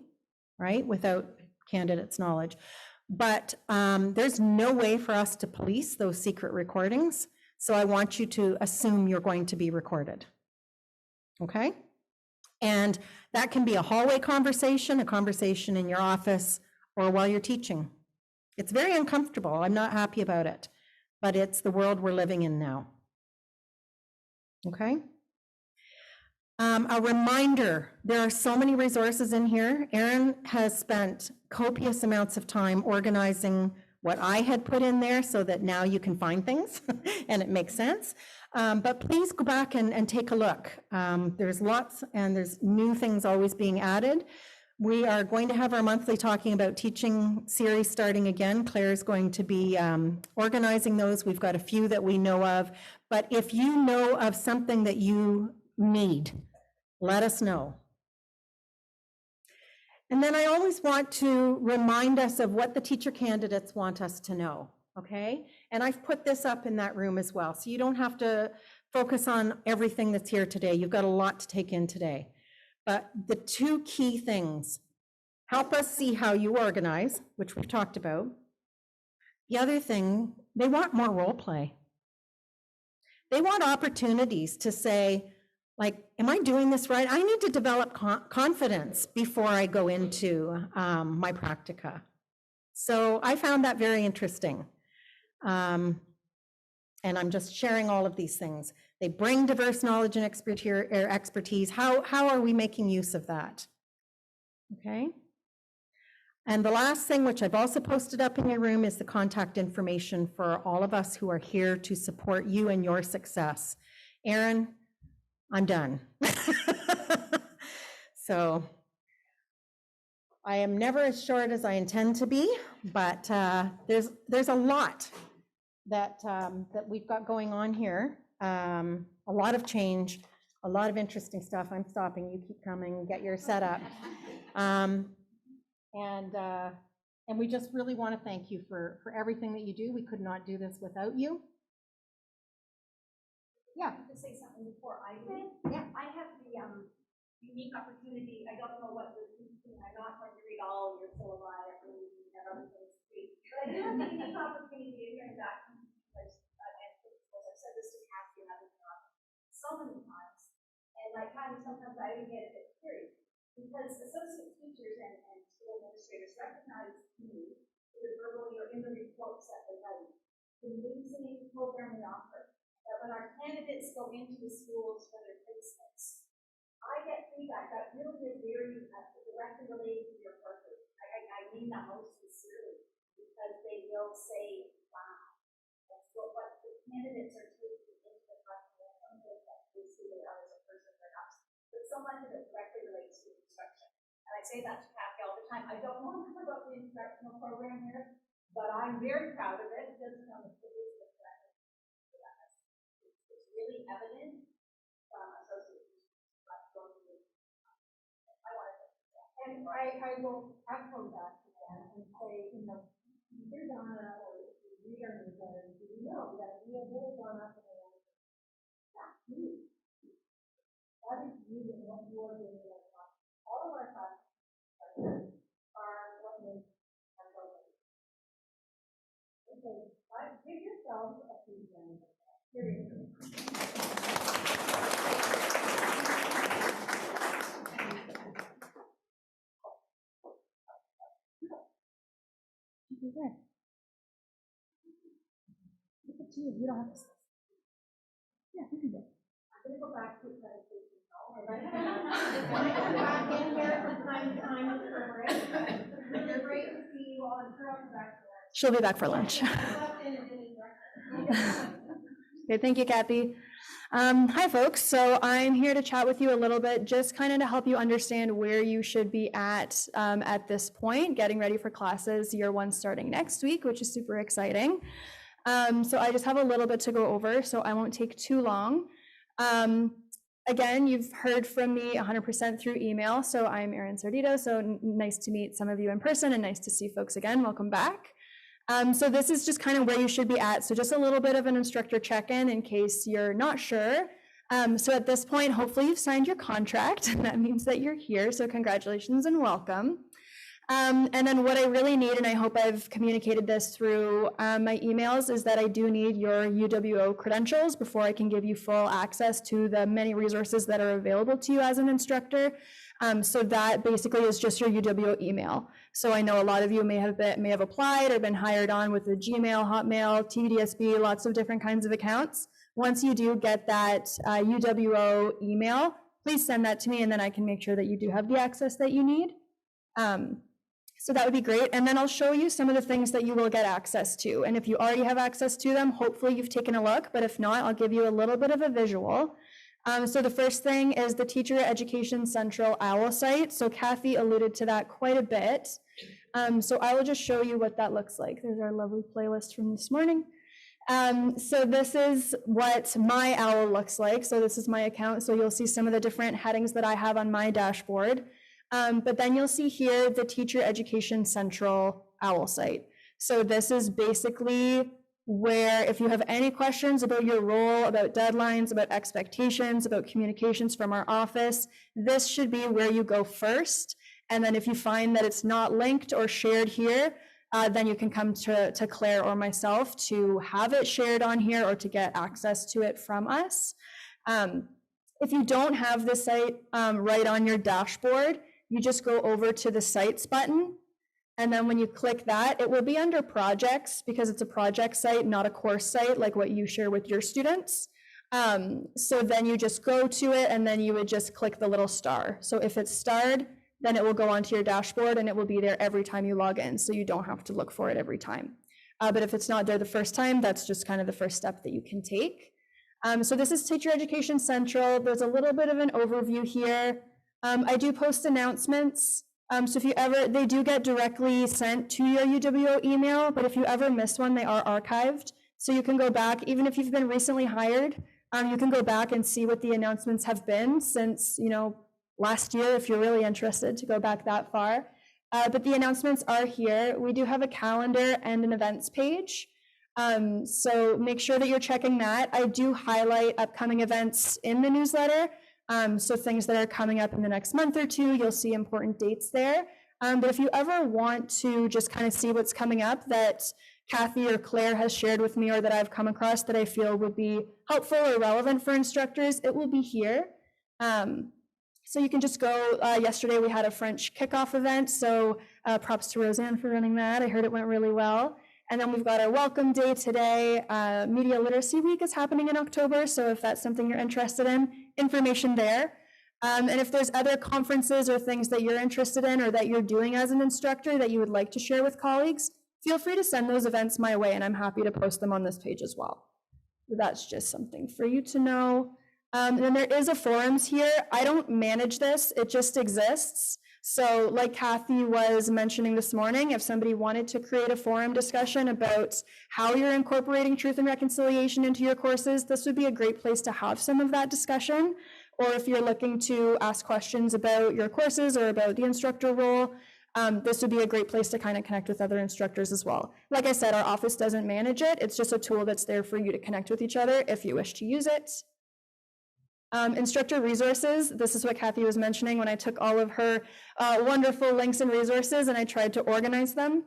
right, without candidates' knowledge. But there's no way for us to police those secret recordings, so I want you to assume you're going to be recorded. Okay? And that can be a hallway conversation, a conversation in your office, or while you're teaching. It's very uncomfortable. I'm not happy about it, but it's the world we're living in now. Okay? A reminder, there are so many resources in here. Erin has spent copious amounts of time organizing what I had put in there so that now you can find things and it makes sense. But please go back and take a look. There's lots and there's new things always being added. We are going to have our monthly Talking About Teaching series starting again. Claire's going to be organizing those. We've got a few that we know of. But if you know of something that you need, let us know. And then I always want to remind us of what the teacher candidates want us to know, okay? And I've put this up in that room as well, so you don't have to focus on everything that's here today. You've got a lot to take in today. But the two key things, help us see how you organize, which we've talked about. The other thing, they want more role play. They want opportunities to say, like, am I doing this right? I need to develop confidence before I go into my practica. So I found that very interesting. And I'm just sharing all of these things. They bring diverse knowledge and expertise. How are we making use of that? Okay. And the last thing, which I've also posted up in your room, is the contact information for all of us who are here to support you and your success. Erin, I'm done. So I am never as short as I intend to be, but there's a lot that we've got going on here. A lot of change, a lot of interesting stuff. I'm stopping. You keep coming. Get your setup. And we just really want to thank you for everything that you do. We could not do this without you. Yeah. To say something before I do. Yeah. I have the unique opportunity. I don't know what you're teaching. I'm not going to read all your syllabi and other things. But I do have the unique opportunity to hear that because I've said this to Kathy and others so many times. And like Kathy, sometimes I even get a bit curious because associate teachers and school administrators recognize me either verbally or in the reports that they write the amazing program we offer. That when our candidates go into the schools for their placements, I get feedback that really is very directly related to your purpose. I mean that most sincerely because they will say, wow, that's what the candidates are taking into the classroom. Some of it that is who they are as a person, perhaps, but so much of it directly relates to instruction. And I say that to Kathy all the time. I don't know much about the instructional program here, but I'm very proud of it because really evident from associates. I want to and I will echo that again and say, you know, you're Donna or we are newsletters, you know that we have really gone up in the way. That's you. That is you and what you are doing in our class. All of our classes are what makes our program. Okay, give yourselves a few things. Seriously. Okay. Look at you. You don't have to. Yeah, you can go. I'm going to go back to meditation. When I come back in here from time to time for a break, it's great to see you all and come back to lunch. She'll be back for lunch. Okay, thank you, Kathy. Hi, folks. So I'm here to chat with you a little bit, just kind of to help you understand where you should be at this point, getting ready for classes, year one starting next week, which is super exciting. So I just have a little bit to go over, so I won't take too long. Again, you've heard from me 100% through email, so I'm Erin Sardito, so nice to meet some of you in person and nice to see folks again. Welcome back. So this is just kind of where you should be at. So just a little bit of an instructor check-in in case you're not sure. So at this point, hopefully you've signed your contract, and that means that you're here. So congratulations and welcome. And then what I really need, and I hope I've communicated this through my emails, is that I do need your UWO credentials before I can give you full access to the many resources that are available to you as an instructor. So that basically is just your UWO email. So I know a lot of you may have applied or been hired on with a Gmail, Hotmail, TDSB, lots of different kinds of accounts. Once you do get that UWO email, please send that to me, and then I can make sure that you do have the access that you need. So that would be great. And then I'll show you some of the things that you will get access to. And if you already have access to them, hopefully you've taken a look, but if not, I'll give you a little bit of a visual. So the first thing is the Teacher Education Central OWL site. So Kathy alluded to that quite a bit. So I will just show you what that looks like. There's our lovely playlist from this morning. So this is what my OWL looks like. So this is my account. So you'll see some of the different headings that I have on my dashboard. But then you'll see here the Teacher Education Central OWL site. So this is basically where if you have any questions about your role, about deadlines, about expectations, about communications from our office, this should be where you go first. And then if you find that it's not linked or shared here, then you can come to Claire or myself to have it shared on here or to get access to it from us. If you don't have the site right on your dashboard, you just go over to the Sites button. And then when you click that, it will be under projects because it's a project site, not a course site like what you share with your students. So then you just go to it and then you would just click the little star. So if it's starred, then it will go onto your dashboard and it will be there every time you log in. So you don't have to look for it every time. But if it's not there the first time, that's just kind of the first step that you can take. So this is Teacher Education Central. There's a little bit of an overview here. I do post announcements. So if you ever, they do get directly sent to your UWO email, but if you ever miss one, they are archived. So you can go back, even if you've been recently hired, you can go back and see what the announcements have been since, last year, if you're really interested to go back that far. But the announcements are here. We do have a calendar and an events page. So make sure that you're checking that. I do highlight upcoming events in the newsletter. So things that are coming up in the next month or two, you'll see important dates there. But if you ever want to just kind of see what's coming up that Kathy or Claire has shared with me or that I've come across that I feel would be helpful or relevant for instructors, it will be here. So you can just go, yesterday we had a French kickoff event, so props to Roseanne for running that. I heard it went really well. And then we've got our welcome day today. Media Literacy Week is happening in October, so if that's something you're interested in, information there. And if there's other conferences or things that you're interested in or that you're doing as an instructor that you would like to share with colleagues, feel free to send those events my way, and I'm happy to post them on this page as well. So that's just something for you to know. And then there is a forums here. I don't manage this, it just exists. So like Kathy was mentioning this morning, if somebody wanted to create a forum discussion about how you're incorporating truth and reconciliation into your courses, this would be a great place to have some of that discussion. Or if you're looking to ask questions about your courses or about the instructor role, this would be a great place to kind of connect with other instructors as well. Like I said, our office doesn't manage it. It's just a tool that's there for you to connect with each other if you wish to use it. Instructor resources, this is what Kathy was mentioning when I took all of her wonderful links and resources and I tried to organize them.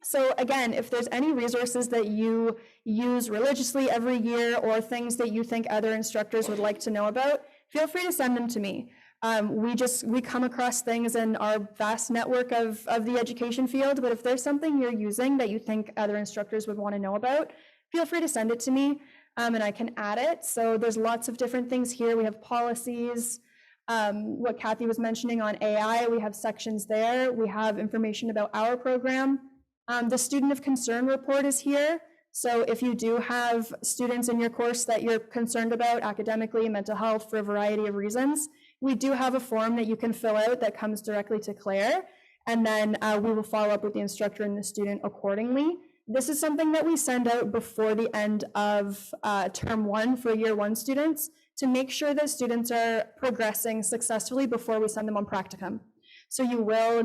So again, if there's any resources that you use religiously every year or things that you think other instructors would like to know about, feel free to send them to me. We come across things in our vast network of the education field, but if there's something you're using that you think other instructors would want to know about, feel free to send it to me. And I can add it. So there's lots of different things here. We have policies, what Kathy was mentioning on AI, we have sections there. We have information about our program. The Student of Concern report is here. So if you do have students in your course that you're concerned about academically, mental health, for a variety of reasons, we do have a form that you can fill out that comes directly to Claire. And then we will follow up with the instructor and the student accordingly. This is something that we send out before the end of term one for year one students to make sure that students are progressing successfully before we send them on practicum. So you will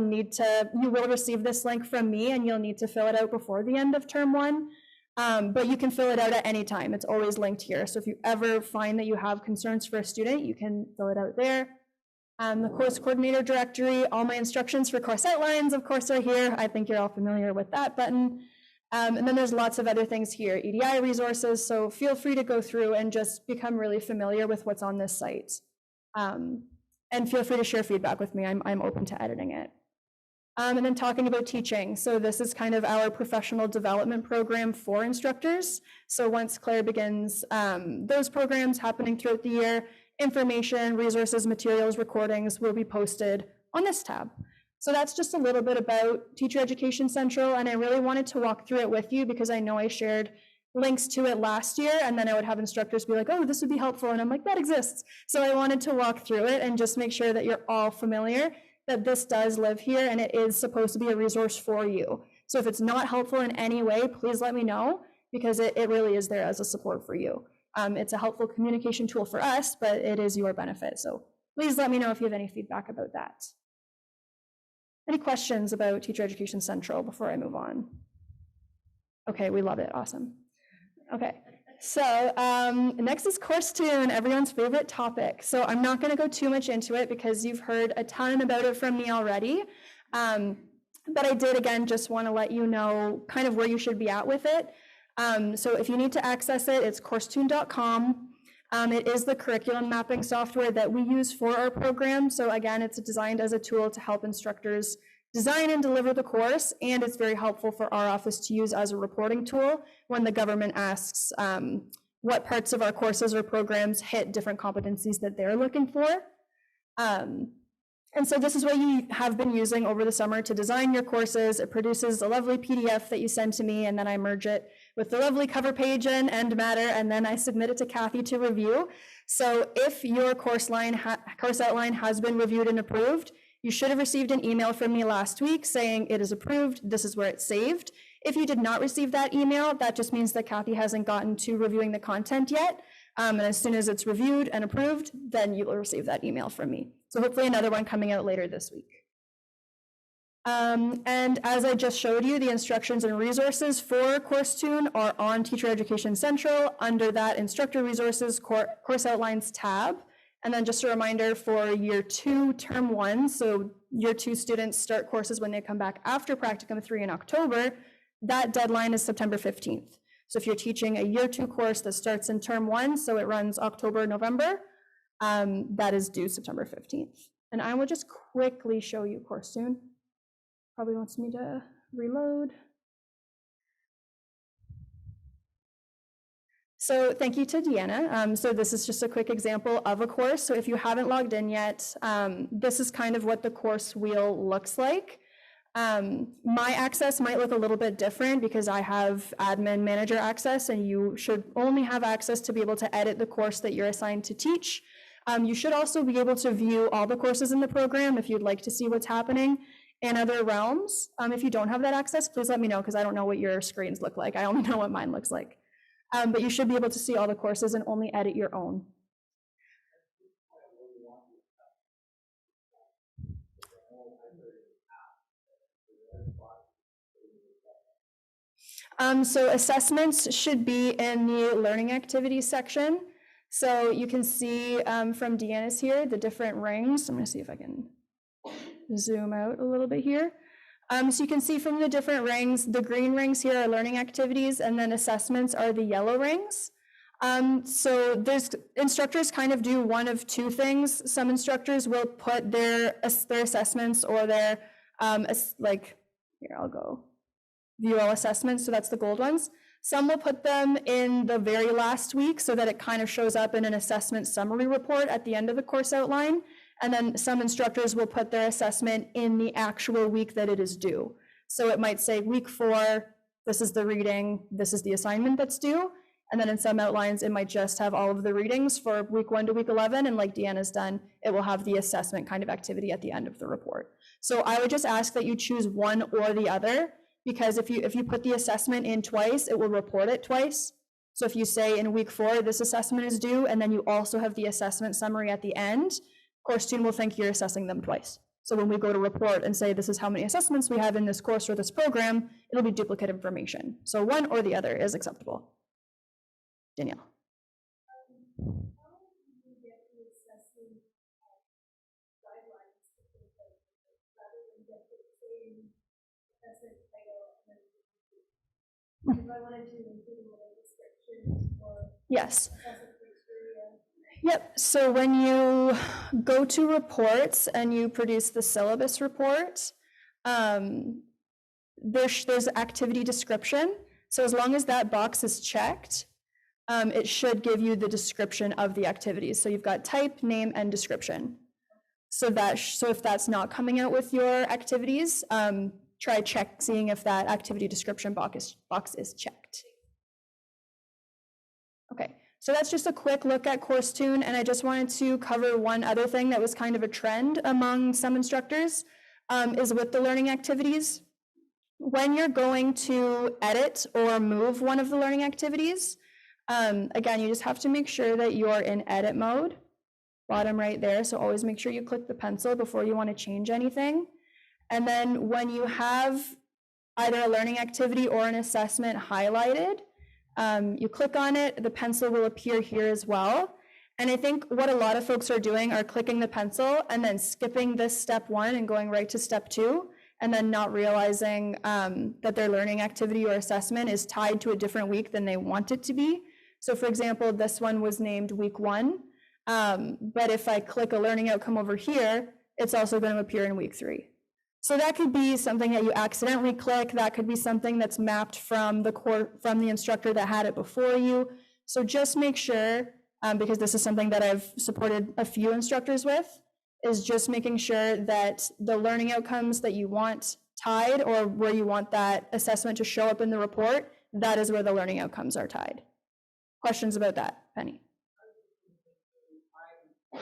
receive this link from me and you'll need to fill it out before the end of term one, but you can fill it out at any time. It's always linked here. So if you ever find that you have concerns for a student, you can fill it out there. The course coordinator directory, all my instructions for course outlines, of course, are here. I think you're all familiar with that button. And then there's lots of other things here, EDI resources, so feel free to go through and just become really familiar with what's on this site. And feel free to share feedback with me, I'm open to editing it. And then talking about teaching, so this is kind of our professional development program for instructors. So once Claire begins those programs happening throughout the year, information, resources, materials, recordings will be posted on this tab. So that's just a little bit about Teacher Education Central, and I really wanted to walk through it with you because I know I shared links to it last year, and then I would have instructors be like, oh, this would be helpful, and I'm like, that exists. So I wanted to walk through it and just make sure that you're all familiar that this does live here and it is supposed to be a resource for you. So if it's not helpful in any way, please let me know, because it really is there as a support for you. It's a helpful communication tool for us, but it is your benefit. So please let me know if you have any feedback about that. Any questions about Teacher Education Central before I move on? Okay, we love it. Awesome. Okay, so next is Course Tune, everyone's favorite topic. So I'm not going to go too much into it because you've heard a ton about it from me already. But I did, again, just want to let you know kind of where you should be at with it. So if you need to access it, it's coursetune.com. It is the curriculum mapping software that we use for our program. So again, it's designed as a tool to help instructors design and deliver the course, and it's very helpful for our office to use as a reporting tool when the government asks what parts of our courses or programs hit different competencies that they're looking for. And so this is what you have been using over the summer to design your courses. It produces a lovely PDF that you send to me, and then I merge it with the lovely cover page and end matter, and then I submit it to Kathy to review. So if your course outline has been reviewed and approved, you should have received an email from me last week saying it is approved, this is where it's saved. If you did not receive that email, that just means that Kathy hasn't gotten to reviewing the content yet. And as soon as it's reviewed and approved, then you will receive that email from me. So hopefully another one coming out later this week. And as I just showed you, the instructions and resources for Course Tune are on Teacher Education Central under that Instructor Resources Course Outlines tab. And then just a reminder for year 2, term 1, so year 2 students start courses when they come back after Practicum 3 in October, that deadline is September 15th. So if you're teaching a year 2 course that starts in term 1, so it runs October, November, that is due September 15th. And I will just quickly show you Course Tune. Probably wants me to reload. So thank you to Deanna. So this is just a quick example of a course. So if you haven't logged in yet, this is kind of what the course wheel looks like. My access might look a little bit different because I have admin manager access, and you should only have access to be able to edit the course that you're assigned to teach. You should also be able to view all the courses in the program if you'd like to see what's happening in other realms. If you don't have that access, please let me know, because I don't know what your screens look like. I only know what mine looks like. But you should be able to see all the courses and only edit your own. So assessments should be in the learning activities section. So you can see from Deanna's here, the different rings. I'm going to see if I can zoom out a little bit here. So you can see from the different rings, the green rings here are learning activities, and then assessments are the yellow rings. So there's instructors kind of do one of two things. Some instructors will put their assessments or their, here I'll go, view all assessments, so that's the gold ones. Some will put them in the very last week so that it kind of shows up in an assessment summary report at the end of the course outline. And then some instructors will put their assessment in the actual week that it is due. So it might say week 4, this is the reading, this is the assignment that's due. And then in some outlines, it might just have all of the readings for week 1 to week 11. And like Deanna's done, it will have the assessment kind of activity at the end of the report. So I would just ask that you choose one or the other, because if you put the assessment in twice, it will report it twice. So if you say in week 4, this assessment is due, and then you also have the assessment summary at the end, Course Tune will think you're assessing them twice. So when we go to report and say this is how many assessments we have in this course or this program, it'll be duplicate information. So one or the other is acceptable. Danielle. If I wanted to include a little description or Yes. assessment criteria. Yep, so when you go to reports and you produce the syllabus report, there's activity description. So as long as that box is checked, it should give you the description of the activities. So you've got type, name, and description. So if that's not coming out with your activities, try seeing if that activity description box is checked. Okay, so that's just a quick look at CourseTune, and I just wanted to cover one other thing that was kind of a trend among some instructors, is with the learning activities. When you're going to edit or move one of the learning activities, again, you just have to make sure that you're in edit mode, bottom right there, so always make sure you click the pencil before you want to change anything. And then when you have either a learning activity or an assessment highlighted, you click on it, the pencil will appear here as well. And I think what a lot of folks are doing are clicking the pencil and then skipping this step 1 and going right to step 2, and then not realizing that their learning activity or assessment is tied to a different week than they want it to be. So for example, this one was named week 1, but if I click a learning outcome over here, it's also going to appear in week 3. So that could be something that you accidentally click. That could be something that's mapped from the instructor that had it before you. So just make sure, because this is something that I've supported a few instructors with, is just making sure that the learning outcomes that you want tied, or where you want that assessment to show up in the report, that is where the learning outcomes are tied. Questions about that, Penny? So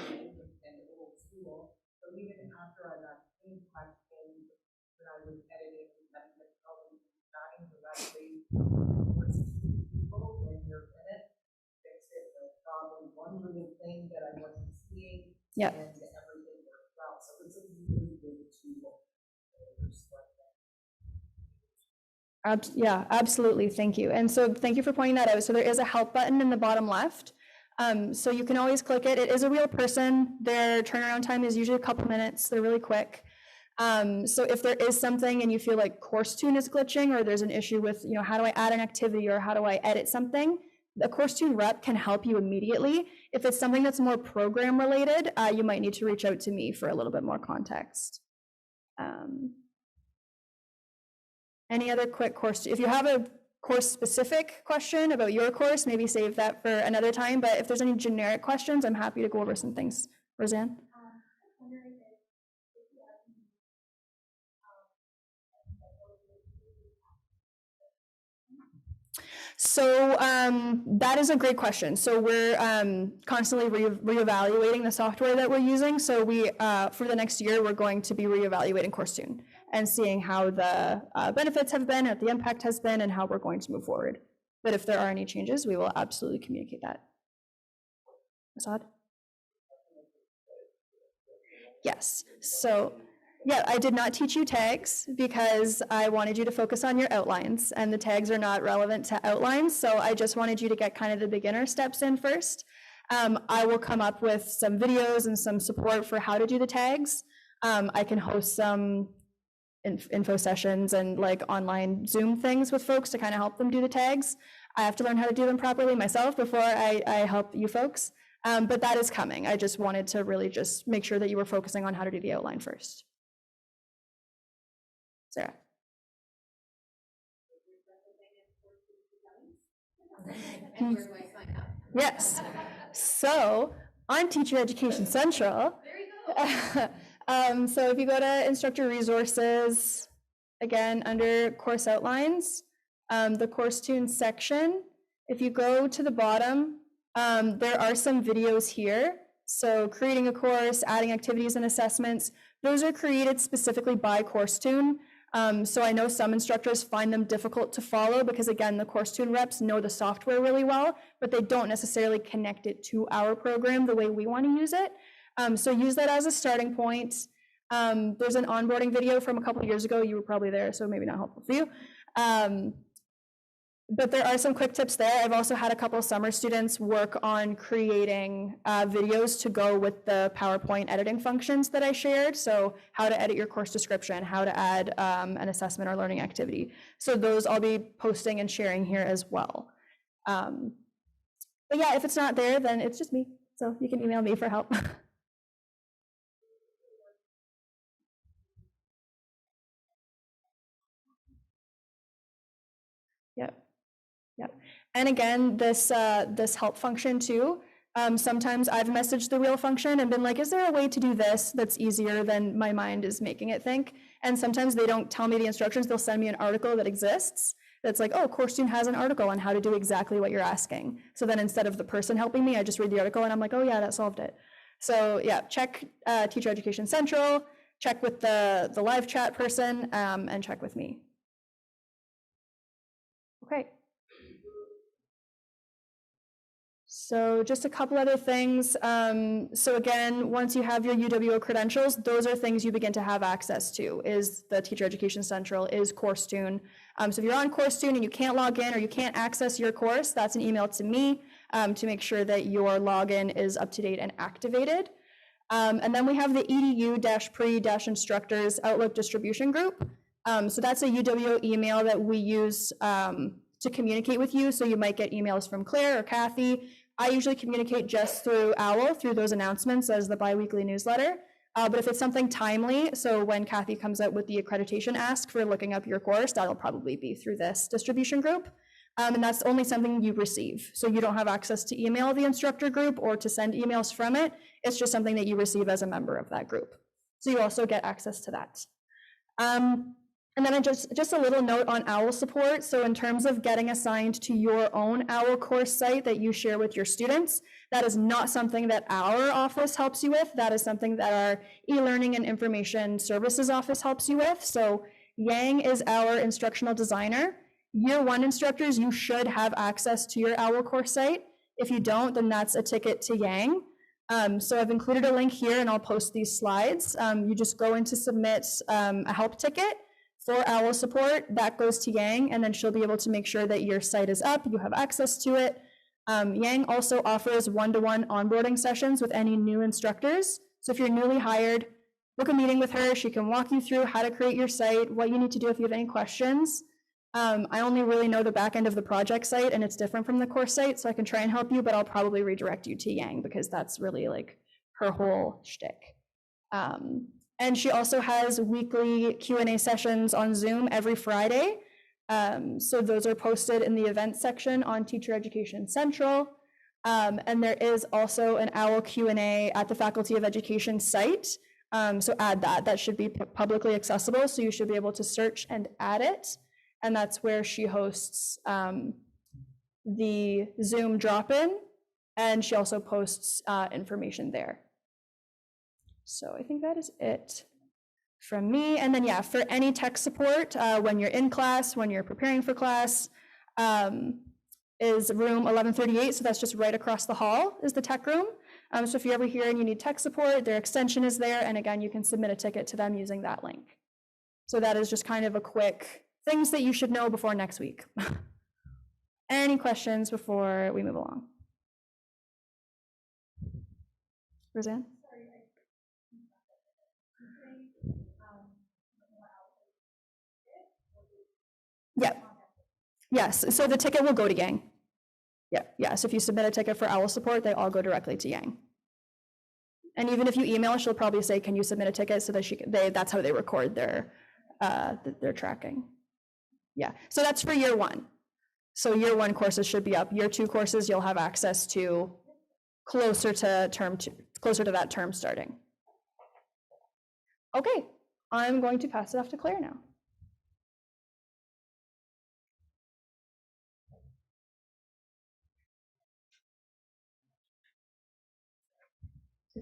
even after I got in questions, when I was editing, that probably starting directly with people when you're in it, fix it, there's probably one little thing that I wasn't seeing, Yeah. and everything worked out. So it's a really good tool. Yeah, absolutely. Thank you. And so thank you for pointing that out. So there is a help button in the bottom left. So you can always click it. It is a real person. Their turnaround time is usually a couple minutes. They're really quick. So if there is something and you feel like CourseTune is glitching, or there's an issue with, how do I add an activity, or how do I edit something, the CourseTune rep can help you immediately. If it's something that's more program related, you might need to reach out to me for a little bit more context. Any other quick course? If you have a course-specific question about your course, maybe save that for another time. But if there's any generic questions, I'm happy to go over some things. Roseanne? So that is a great question. So we're constantly reevaluating the software that we're using. So we, for the next year, we're going to be reevaluating CourseTune and seeing how the benefits have been, what the impact has been, and how we're going to move forward. But if there are any changes, we will absolutely communicate that. Assad? Yes. So yeah, I did not teach you tags because I wanted you to focus on your outlines, and the tags are not relevant to outlines. So I just wanted you to get kind of the beginner steps in first. I will come up with some videos and some support for how to do the tags. I can host some info sessions and like online Zoom things with folks to kind of help them do the tags. I have to learn how to do them properly myself before I help you folks. But that is coming. I just wanted to really just make sure that you were focusing on how to do the outline first. Sarah. And where do I sign up? Yes. So on Teacher Education Central, so if you go to Instructor Resources, again, under Course Outlines, the CourseTune section, if you go to the bottom, there are some videos here. So creating a course, adding activities and assessments, those are created specifically by CourseTune. So I know some instructors find them difficult to follow because, again, the CourseTune reps know the software really well, but they don't necessarily connect it to our program the way we want to use it. So use that as a starting point. There's an onboarding video from a couple of years ago. You were probably there, so maybe not helpful for you. But there are some quick tips there. I've also had a couple of summer students work on creating videos to go with the PowerPoint editing functions that I shared. So how to edit your course description, how to add an assessment or learning activity. So those I'll be posting and sharing here as well. But yeah, if it's not there, then it's just me. So you can email me for help. Yep. Yep. And again, this help function too, Sometimes I've messaged the wheel function and been like, is there a way to do this that's easier than my mind is making it think? And sometimes they don't tell me the instructions. They'll send me an article that exists that's like, oh, Course Student has an article on how to do exactly what you're asking. So then instead of the person helping me, I just read the article and I'm like, oh yeah, that solved it. So yeah, check Teacher Education Central, check with the live chat person, and check with me. Okay. So just a couple other things. So again, once you have your UWO credentials, those are things you begin to have access to, is the Teacher Education Central, is CourseTune. So if you're on CourseTune and you can't log in or you can't access your course, that's an email to me to make sure that your login is up to date and activated. And then we have the edu-pre-instructors Outlook distribution group. So that's a UWO email that we use to communicate with you. So you might get emails from Claire or Kathy. I usually communicate just through OWL, through those announcements as the biweekly newsletter. But if it's something timely, so when Kathy comes out with the accreditation ask for looking up your course, that'll probably be through this distribution group. And that's only something you receive. So you don't have access to email the instructor group or to send emails from it. It's just something that you receive as a member of that group. So you also get access to that. And then just a little note on OWL support. So in terms of getting assigned to your own OWL course site that you share with your students, that is not something that our office helps you with. That is something that our e-learning and information services office helps you with. So Yang is our instructional designer. Year 1 instructors, you should have access to your OWL course site. If you don't, then that's a ticket to Yang. So I've included a link here and I'll post these slides. You just go in to submit a help ticket for OWL support, that goes to Yang, and then she'll be able to make sure that your site is up, you have access to it. Yang also offers one-to-one onboarding sessions with any new instructors. So if you're newly hired, book a meeting with her. She can walk you through how to create your site, what you need to do if you have any questions. I only really know the back end of the project site, and it's different from the course site, so I can try and help you, but I'll probably redirect you to Yang because that's really like her whole shtick. And she also has weekly Q&A sessions on Zoom every Friday. So those are posted in the events section on Teacher Education Central. And there is also an OWL Q&A at the Faculty of Education site. So add that. That should be publicly accessible. So you should be able to search and add it. And that's where she hosts the Zoom drop-in. And she also posts information there. So I think that is it from me. And then, yeah, for any tech support, when you're in class, when you're preparing for class, is room 1138. So that's just right across the hall is the tech room. So if you're ever here and you need tech support, their extension is there. And again, you can submit a ticket to them using that link. So that is just kind of a quick things that you should know before next week. Any questions before we move along? Roseanne? Yeah. Yes. So the ticket will go to Yang. Yeah. Yeah. So if you submit a ticket for OWL support, they all go directly to Yang. And even if you email, she'll probably say, "Can you submit a ticket?" So that that's how they record their tracking. Yeah. So that's for year 1. So year 1 courses should be up. Year 2 courses you'll have access to closer to that term starting. Okay. I'm going to pass it off to Claire now.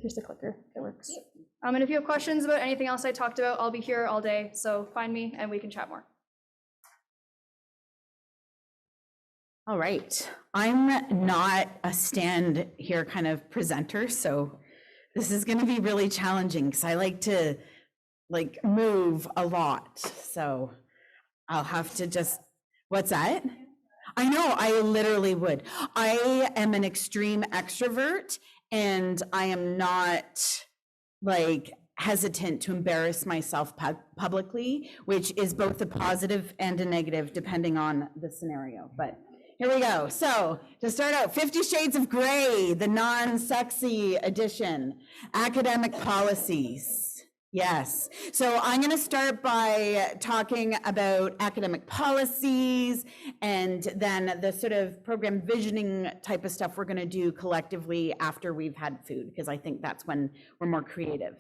Here's the clicker that works. And if you have questions about anything else I talked about, I'll be here all day. So find me and we can chat more. All right. I'm not a stand here kind of presenter, so this is going to be really challenging because I like to move a lot. So I'll have to just, what's that? I know, I literally would. I am an extreme extrovert and I am not hesitant to embarrass myself publicly, which is both a positive and a negative depending on the scenario. But here we go. So to start out, 50 Shades of Grey, the non-sexy edition, academic policies. Yes. So I'm going to start by talking about academic policies and then the sort of program visioning type of stuff we're going to do collectively after we've had food, because I think that's when we're more creative.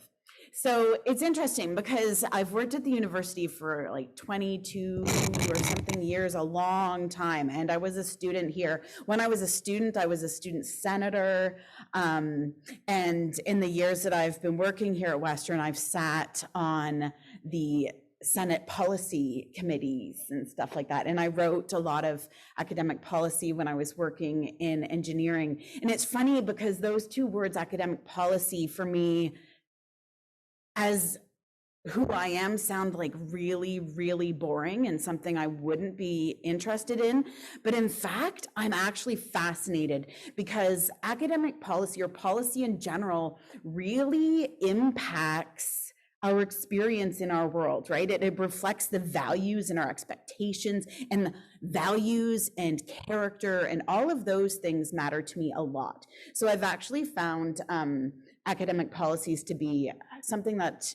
So it's interesting because I've worked at the university for like 22 or something years, a long time, and I was a student here. When I was a student, I was a student senator, and in the years that I've been working here at Western, I've sat on the Senate policy committees and stuff like that. And I wrote a lot of academic policy when I was working in engineering. And it's funny because those two words, academic policy, for me, as who I am, sound like really, really boring and something I wouldn't be interested in. But in fact, I'm actually fascinated because academic policy or policy in general really impacts our experience in our world, right? It reflects the values and our expectations, and values and character and all of those things matter to me a lot. So I've actually found academic policies to be something that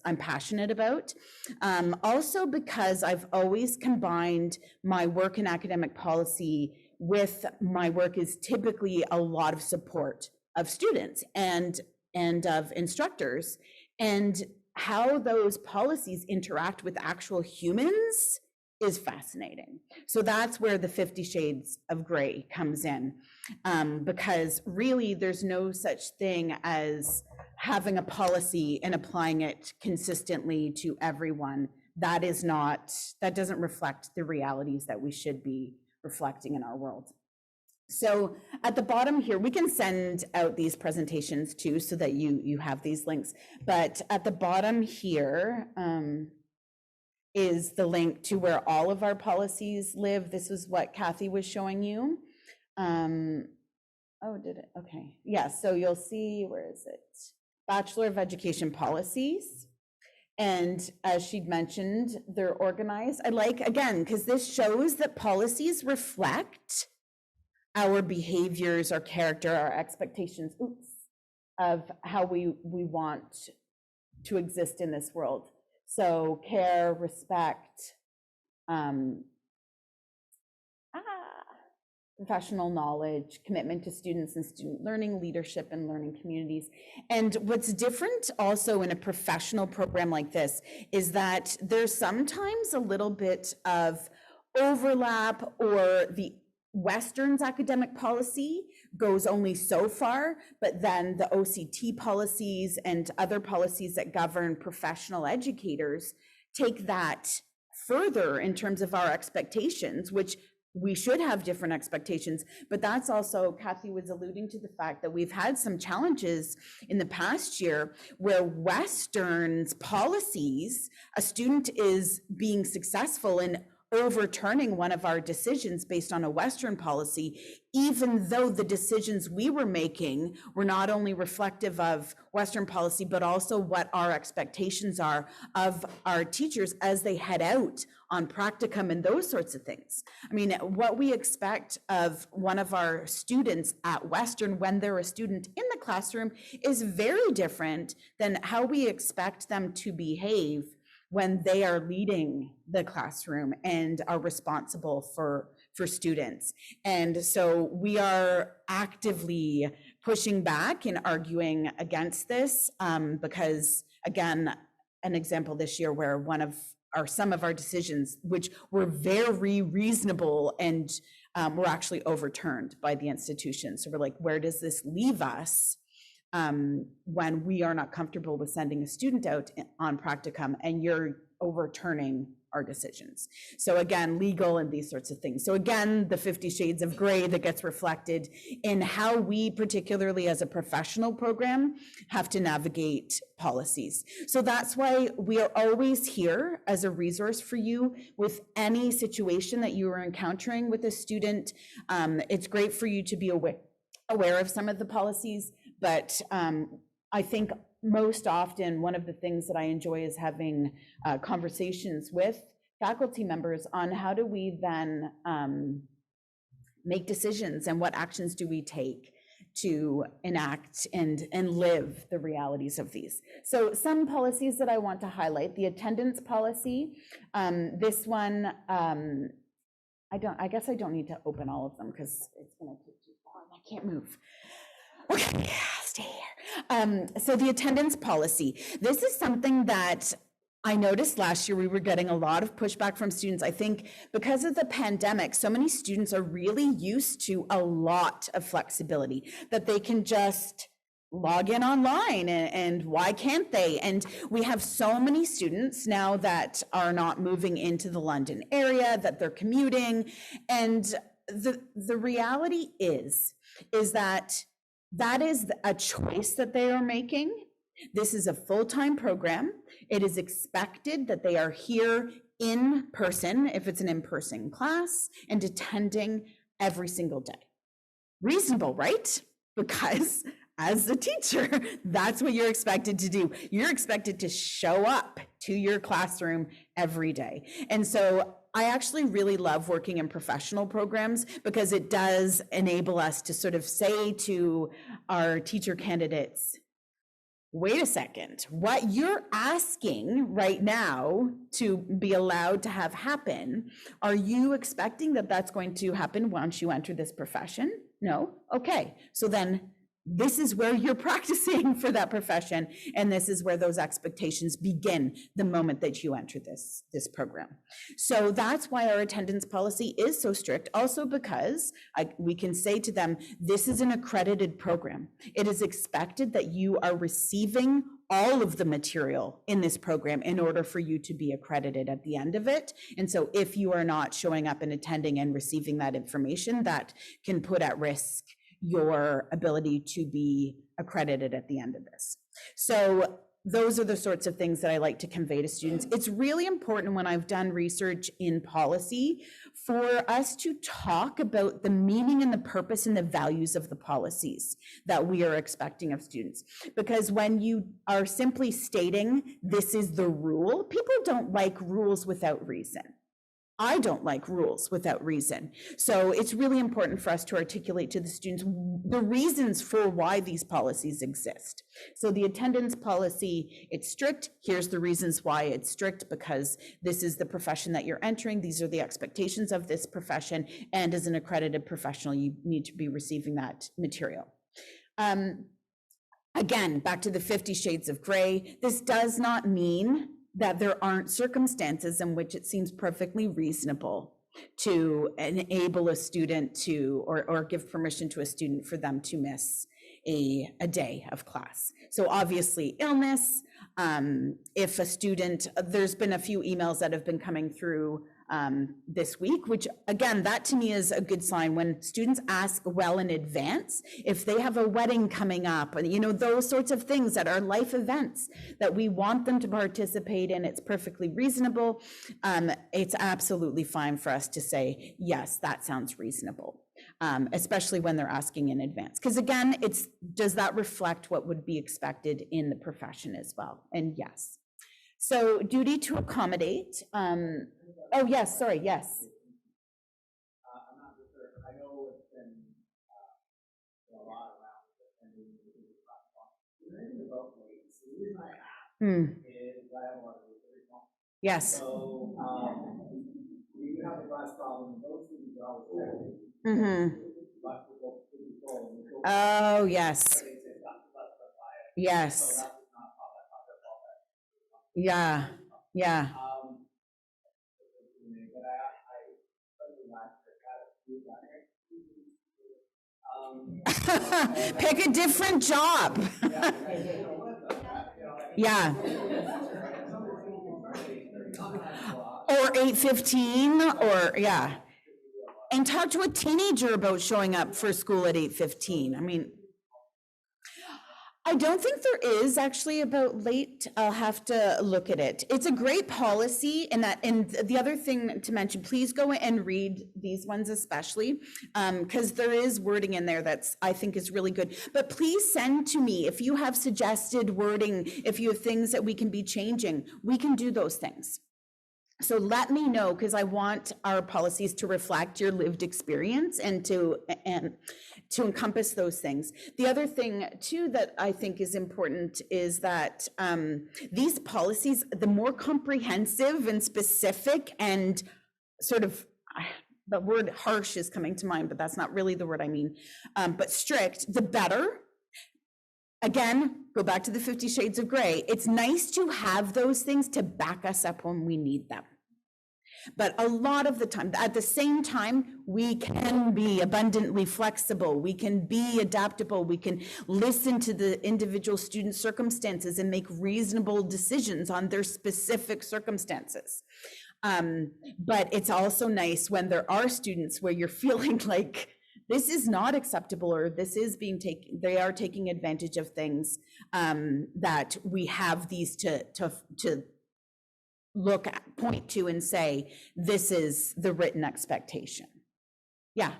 I'm passionate about. Also because I've always combined my work in academic policy with my work is typically a lot of support of students and of instructors, and how those policies interact with actual humans is fascinating. So that's where the 50 Shades of Gray comes in, because really there's no such thing as having a policy and applying it consistently to everyone. That doesn't reflect the realities that we should be reflecting in our world. So at the bottom here, we can send out these presentations too, so that you have these links. But at the bottom here is the link to where all of our policies live. This is what Kathy was showing you. Oh, did it? Okay. Yeah, so you'll see, where is it? Bachelor of Education Policies. And as she'd mentioned, they're organized. I like, again, because this shows that policies reflect our behaviors, our character, our expectations, of how we want to exist in this world. So care, respect, professional knowledge, commitment to students and student learning, leadership and learning communities. And what's different also in a professional program like this is that there's sometimes a little bit of overlap, or the Western's academic policy goes only so far, but then the OCT policies and other policies that govern professional educators take that further in terms of our expectations, which we should have different expectations. But that's also, Kathy was alluding to the fact that we've had some challenges in the past year where Western's policies, a student is being successful in overturning one of our decisions based on a Western policy, even though the decisions we were making were not only reflective of Western policy, but also what our expectations are of our teachers as they head out on practicum and those sorts of things. I mean, what we expect of one of our students at Western when they're a student in the classroom is very different than how we expect them to behave when they are leading the classroom and are responsible for students. And so we are actively pushing back and arguing against this, because, again, an example this year where some of our decisions, which were very reasonable and were actually overturned by the institution. So we're like, where does this leave us when we are not comfortable with sending a student out on practicum and you're overturning our decisions? So again, legal and these sorts of things. So again, the 50 Shades of Gray that gets reflected in how we, particularly as a professional program, have to navigate policies. So that's why we are always here as a resource for you with any situation that you are encountering with a student. It's great for you to be aware of some of the policies, but I think most often one of the things that I enjoy is having conversations with faculty members on how do we then make decisions and what actions do we take to enact and live the realities of these. So some policies that I want to highlight: the attendance policy. This one, I guess I don't need to open all of them because it's going to take too long. I can't move. Okay, stay here. So the attendance policy. This is something that I noticed last year we were getting a lot of pushback from students. I think because of the pandemic, so many students are really used to a lot of flexibility, that they can just log in online, and why can't they? And we have so many students now that are not moving into the London area, that they're commuting. And the reality is that is a choice that they are making. This is a full-time program. It is expected that they are here in person, if it's an in-person class, and attending every single day. Reasonable, right? Because as a teacher, that's what you're expected to do. You're expected to show up to your classroom every day. And so I actually really love working in professional programs because it does enable us to sort of say to our teacher candidates, wait a second, what you're asking right now to be allowed to have happen, are you expecting that that's going to happen once you enter this profession? No? Okay, so then this is where you're practicing for that profession, and this is where those expectations begin the moment that you enter this program. So that's why our attendance policy is so strict, also because we can say to them, this is an accredited program. It is expected that you are receiving all of the material in this program in order for you to be accredited at the end of it. And so if you are not showing up and attending and receiving that information, that can put at risk your ability to be accredited at the end of this. So those are the sorts of things that I like to convey to students. It's really important when I've done research in policy for us to talk about the meaning and the purpose and the values of the policies that we are expecting of students. Because when you are simply stating this is the rule, people don't like rules without reason. I don't like rules without reason. So it's really important for us to articulate to the students the reasons for why these policies exist. So the attendance policy, it's strict. Here's the reasons why it's strict: because this is the profession that you're entering. These are the expectations of this profession. And as an accredited professional, you need to be receiving that material. Again, back to the 50 Shades of Gray. This does not mean that there aren't circumstances in which it seems perfectly reasonable to enable a student to, or give permission to a student for them to miss a day of class. So obviously illness, if a student, there's been a few emails that have been coming through this week, which again, that to me is a good sign when students ask well in advance, if they have a wedding coming up, and you know, those sorts of things that are life events that we want them to participate in. It's perfectly reasonable. It's absolutely fine for us to say, yes, that sounds reasonable. Especially when they're asking in advance. Because again, does that reflect what would be expected in the profession as well? And yes. So duty to accommodate. Oh, yes, sorry, yes. I'm not for sure. I know it's been a lot around attending the platform. Is there anything about latency? The reason I ask is I have a lot of research. Yes. So you have the glass problem. Those students are always checking. Oh, yes. Yes. Yeah, yeah. Pick a different job. Yeah. Or 8:15, or yeah. And talk to a teenager about showing up for school at 8:15. I mean, I don't think there is actually about late. I'll have to look at it. It's a great policy, and the other thing to mention, please go and read these ones especially, because there is wording in there that's, I think, is really good. But please send to me if you have suggested wording, if you have things that we can be changing, we can do those things. So let me know, because I want our policies to reflect your lived experience and to encompass those things. The other thing too that I think is important is that these policies, the more comprehensive and specific and sort of, the word harsh is coming to mind, but that's not really the word I mean, but strict, the better. Again, go back to the 50 Shades of Grey. It's nice to have those things to back us up when we need them. But a lot of the time, at the same time, we can be abundantly flexible. We can be adaptable. We can listen to the individual student circumstances and make reasonable decisions on their specific circumstances. But it's also nice when there are students where you're feeling like this is not acceptable, or this is being taken, they are taking advantage of things, that we have these to look at, point to and say, this is the written expectation. Yeah.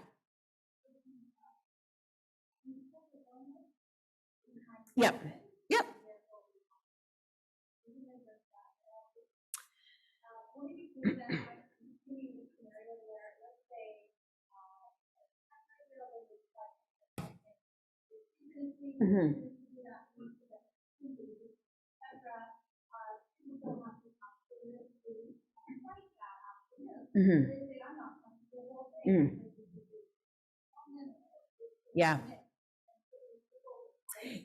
Yep. Yep. Mm-hmm. Mm-hmm. Mm. Yeah.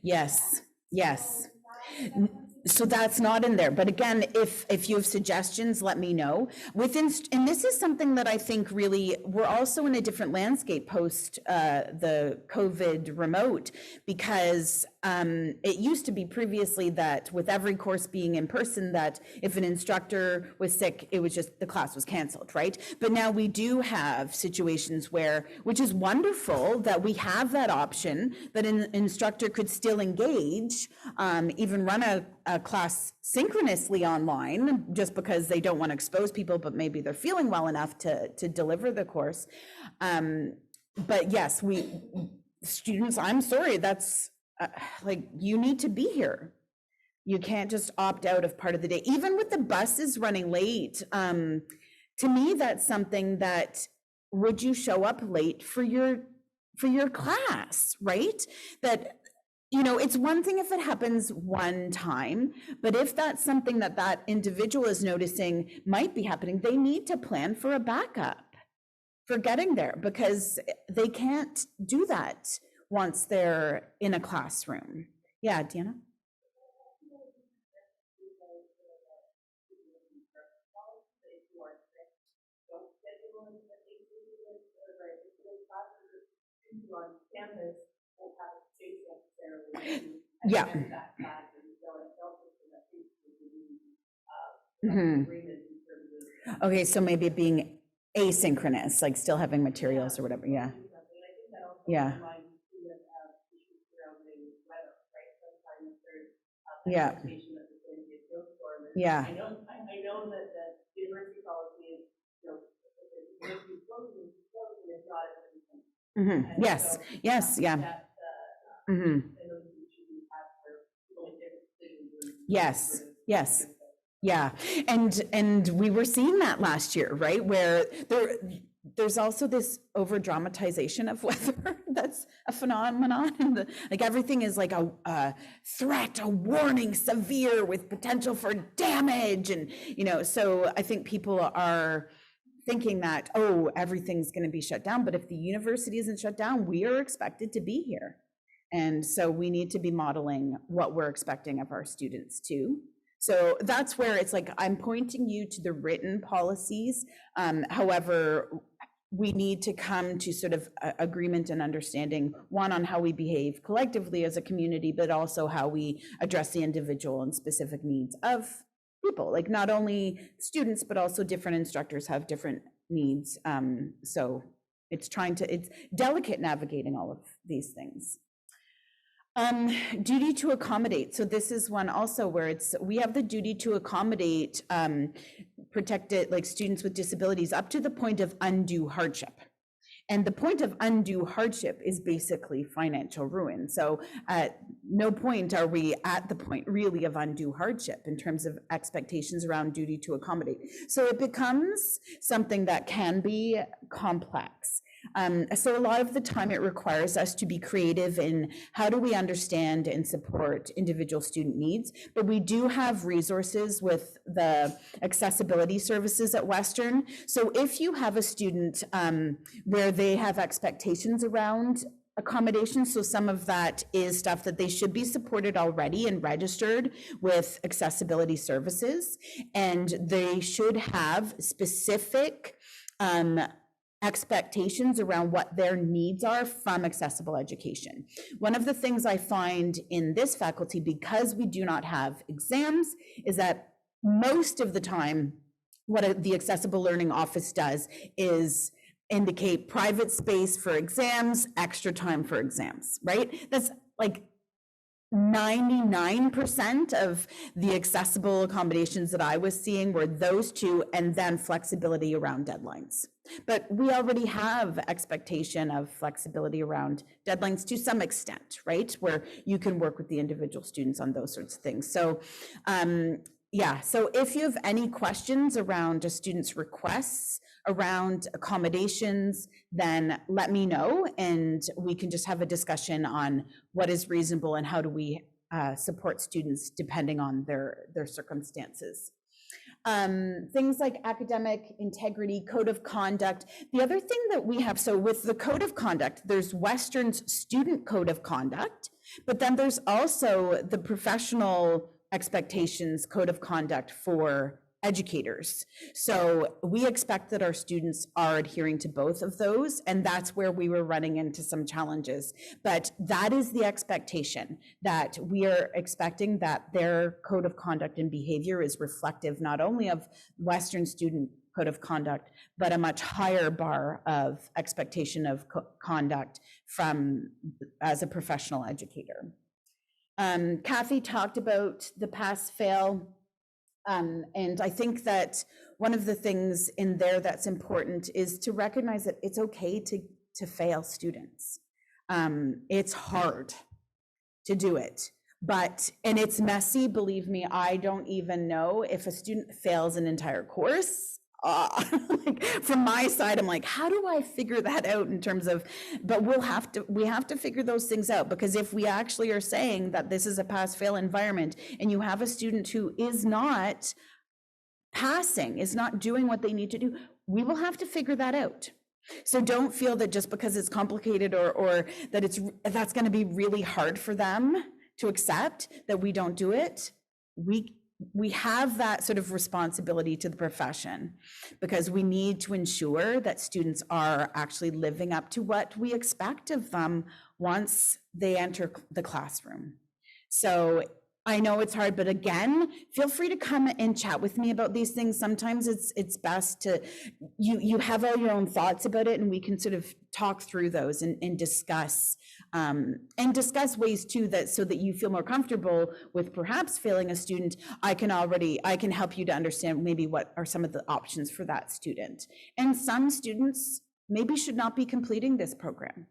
Yes. Yes. So that's not in there. But again, if you have suggestions, let me know. And this is something that I think really, we're also in a different landscape post the COVID remote, because it used to be previously that with every course being in person, that if an instructor was sick, it was just, the class was canceled, right? But now we do have situations where, which is wonderful that we have that option, that an instructor could still engage, even run a class synchronously online, just because they don't want to expose people, but maybe they're feeling well enough to deliver the course. But yes, students, I'm sorry, that's like, you need to be here. You can't just opt out of part of the day. Even with the buses running late, to me, that's something that, would you show up late for your class, right? That, you know, it's one thing if it happens one time, but if that's something that that individual is noticing might be happening, they need to plan for a backup for getting there, because they can't do that once they're in a classroom. Yeah, Deanna? On campus won't have space necessarily. Yeah. Okay, so maybe being asynchronous, like still having materials or whatever. Yeah. Yeah. Yeah. Yeah. I know that the university policy is, you know, if you close and it's not everything. Mm-hmm. Yes. So yes. Yeah. Mm-hmm. Yes. Yes. Yeah. And we were seeing that last year, right? Where there's also this over dramatization of weather that's a phenomenon. And like everything is like a threat, a warning, severe with potential for damage. And, you know, so I think people are thinking that, oh, everything's going to be shut down. But if the university isn't shut down, we are expected to be here. And so we need to be modeling what we're expecting of our students too. So that's where it's like, I'm pointing you to the written policies. However, we need to come to sort of agreement and understanding, one, on how we behave collectively as a community, but also how we address the individual and specific needs of people. Like not only students, but also different instructors have different needs. So it's delicate navigating all of these things. Duty to accommodate. So this is one also where we have the duty to accommodate protected, like students with disabilities, up to the point of undue hardship. And the point of undue hardship is basically financial ruin. So at no point are we at the point really of undue hardship in terms of expectations around duty to accommodate. So it becomes something that can be complex. So a lot of the time it requires us to be creative in how do we understand and support individual student needs, but we do have resources with the accessibility services at Western. So if you have a student where they have expectations around accommodations, so some of that is stuff that they should be supported already and registered with accessibility services, and they should have specific expectations around what their needs are from accessible education. One of the things I find in this faculty, because we do not have exams, is that most of the time, what the Accessible Learning Office does is indicate private space for exams, extra time for exams, right? That's like 99% of the accessible accommodations that I was seeing were those two, and then flexibility around deadlines. But we already have expectation of flexibility around deadlines to some extent, right? Where you can work with the individual students on those sorts of things. So yeah, so if you have any questions around a student's requests around accommodations, then let me know, and we can just have a discussion on what is reasonable and how do we support students depending on their circumstances. Things like academic integrity, code of conduct. The other thing that we have, so with the code of conduct, there's Western's student code of conduct, but then there's also the professional expectations code of conduct for educators. So we expect that our students are adhering to both of those, and that's where we were running into some challenges. But that is the expectation, that we are expecting that their code of conduct and behavior is reflective not only of Western student code of conduct, but a much higher bar of expectation of conduct from as a professional educator. Kathy talked about the pass-fail. And I think that one of the things in there that's important is to recognize that it's okay to fail students. It's hard to do it, and it's messy, believe me. I don't even know if a student fails an entire course. Like from my side, I'm like, how do I figure that out in terms of, but we have to figure those things out, because if we actually are saying that this is a pass-fail environment and you have a student who is not passing, is not doing what they need to do, we will have to figure that out. So don't feel that just because it's complicated or that that's going to be really hard for them to accept that we don't do it. We have that sort of responsibility to the profession, because we need to ensure that students are actually living up to what we expect of them once they enter the classroom. So I know it's hard, but again, feel free to come and chat with me about these things. Sometimes it's best to, you have all your own thoughts about it, and we can sort of talk through those and discuss ways too, that so that you feel more comfortable with perhaps failing a student. I can help you to understand maybe what are some of the options for that student. And some students maybe should not be completing this program,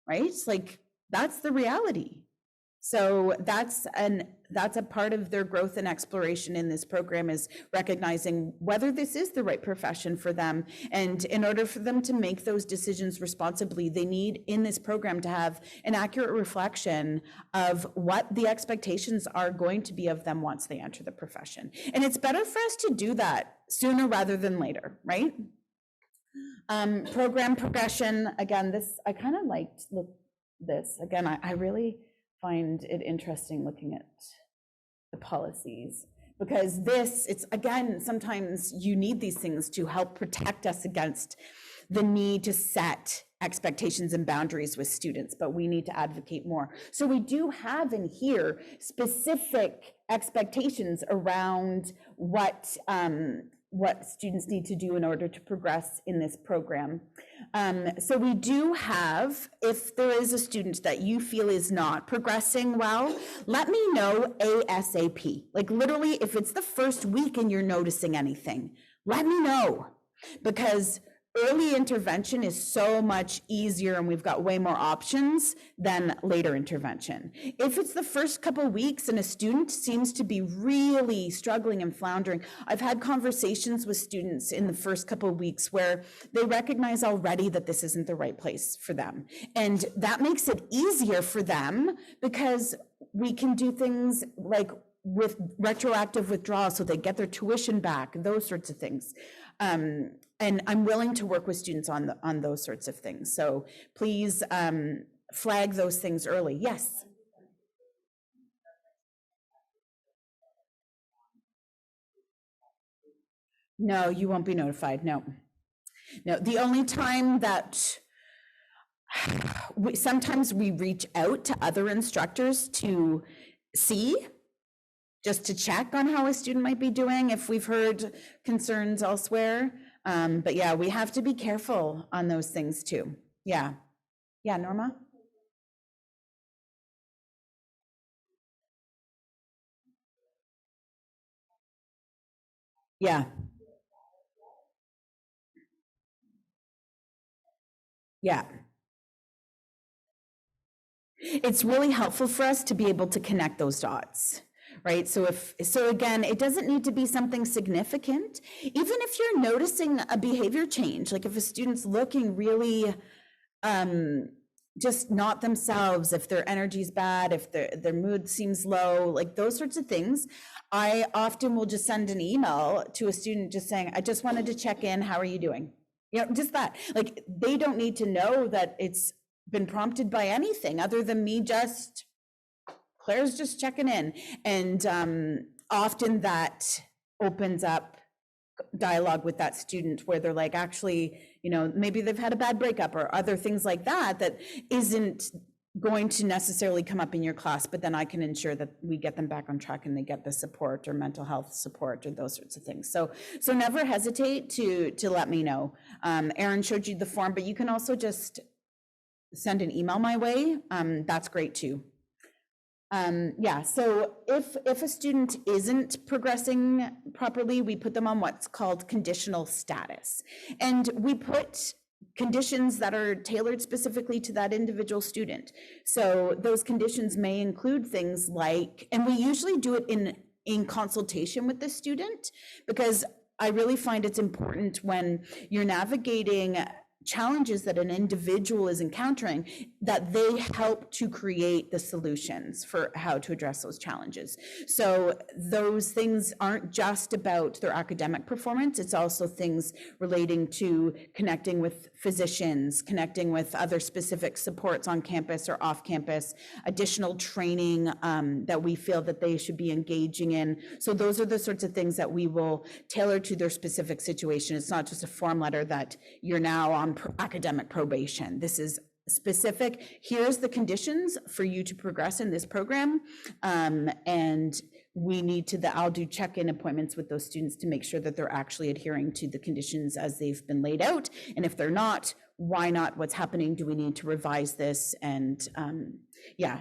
right? Like that's the reality. So that's a part of their growth and exploration in this program, is recognizing whether this is the right profession for them. And in order for them to make those decisions responsibly, they need in this program to have an accurate reflection of what the expectations are going to be of them once they enter the profession. And it's better for us to do that sooner rather than later, right? Program progression, again, I kind of liked this. Again, I really find it interesting looking at the policies, because it's again, sometimes you need these things to help protect us against the need to set expectations and boundaries with students, but we need to advocate more. So we do have in here specific expectations around what students need to do in order to progress in this program. So we do have, if there is a student that you feel is not progressing well, let me know ASAP. Like literally, if it's the first week and you're noticing anything, let me know, because early intervention is so much easier and we've got way more options than later intervention. If it's the first couple weeks and a student seems to be really struggling and floundering, I've had conversations with students in the first couple of weeks where they recognize already that this isn't the right place for them. And that makes it easier for them because we can do things like with retroactive withdrawal so they get their tuition back, those sorts of things. And I'm willing to work with students on those sorts of things. So please flag those things early. Yes. No, you won't be notified. No. No, the only time that sometimes we reach out to other instructors to see, just to check on how a student might be doing if we've heard concerns elsewhere. But yeah, we have to be careful on those things too. Yeah. Yeah, Norma? Yeah. Yeah. It's really helpful for us to be able to connect those dots, right? So again, it doesn't need to be something significant. Even if you're noticing a behavior change, like if a student's looking really just not themselves, if their energy's bad, if their mood seems low, like those sorts of things, I often will just send an email to a student just saying, I just wanted to check in, how are you doing? You know, just that. Like, they don't need to know that it's been prompted by anything other than me just, Claire's just checking in. And often that opens up dialogue with that student where they're like, actually, you know, maybe they've had a bad breakup or other things like that, that isn't going to necessarily come up in your class, but then I can ensure that we get them back on track and they get the support or mental health support or those sorts of things. So never hesitate to let me know. Erin showed you the form, but you can also just send an email my way. That's great too. Yeah, so if a student isn't progressing properly, we put them on what's called conditional status. And we put conditions that are tailored specifically to that individual student. So those conditions may include things like, and we usually do it in consultation with the student, because I really find it's important when you're navigating challenges that an individual is encountering, that they help to create the solutions for how to address those challenges. So those things aren't just about their academic performance, it's also things relating to connecting with physicians, connecting with other specific supports on campus or off campus, additional training that we feel that they should be engaging in. So those are the sorts of things that we will tailor to their specific situation. It's not just a form letter that you're now on academic probation. This is specific. Here's the conditions for you to progress in this program. And we need to, I'll do check-in appointments with those students to make sure that they're actually adhering to the conditions as they've been laid out. And if they're not, why not? What's happening? Do we need to revise this? And yeah.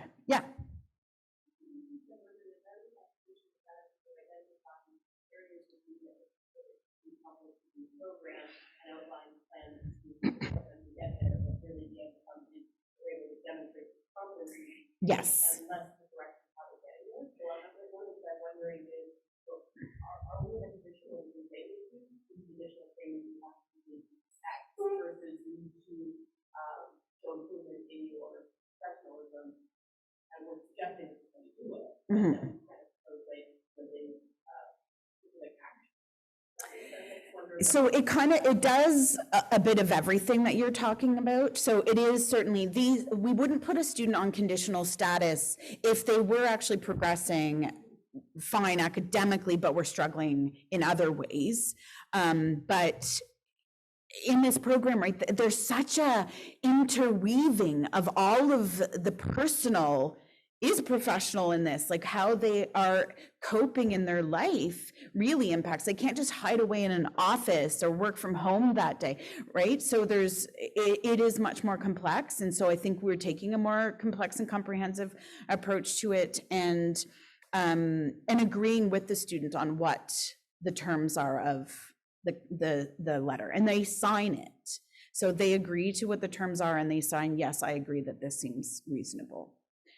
Yes. And less the direction of how to get it. So one of I'm wondering is, are we in a position where we can say these additional things you have to do X versus you need to show improvement in your professionalism, and we're suggesting that you do it. Mm-hmm. Kind of translate within like action. So it does a bit of everything that you're talking about. So it is certainly we wouldn't put a student on conditional status if they were actually progressing fine academically, but were struggling in other ways. But in this program, right, there's such a interweaving of all of the personal is professional in this, like how they are coping in their life really impacts. They can't just hide away in an office or work from home that day, right? So it is much more complex. And so I think we're taking a more complex and comprehensive approach to it, and agreeing with the student on what the terms are of the letter, and they sign it. So they agree to what the terms are and they sign, yes, I agree that this seems reasonable.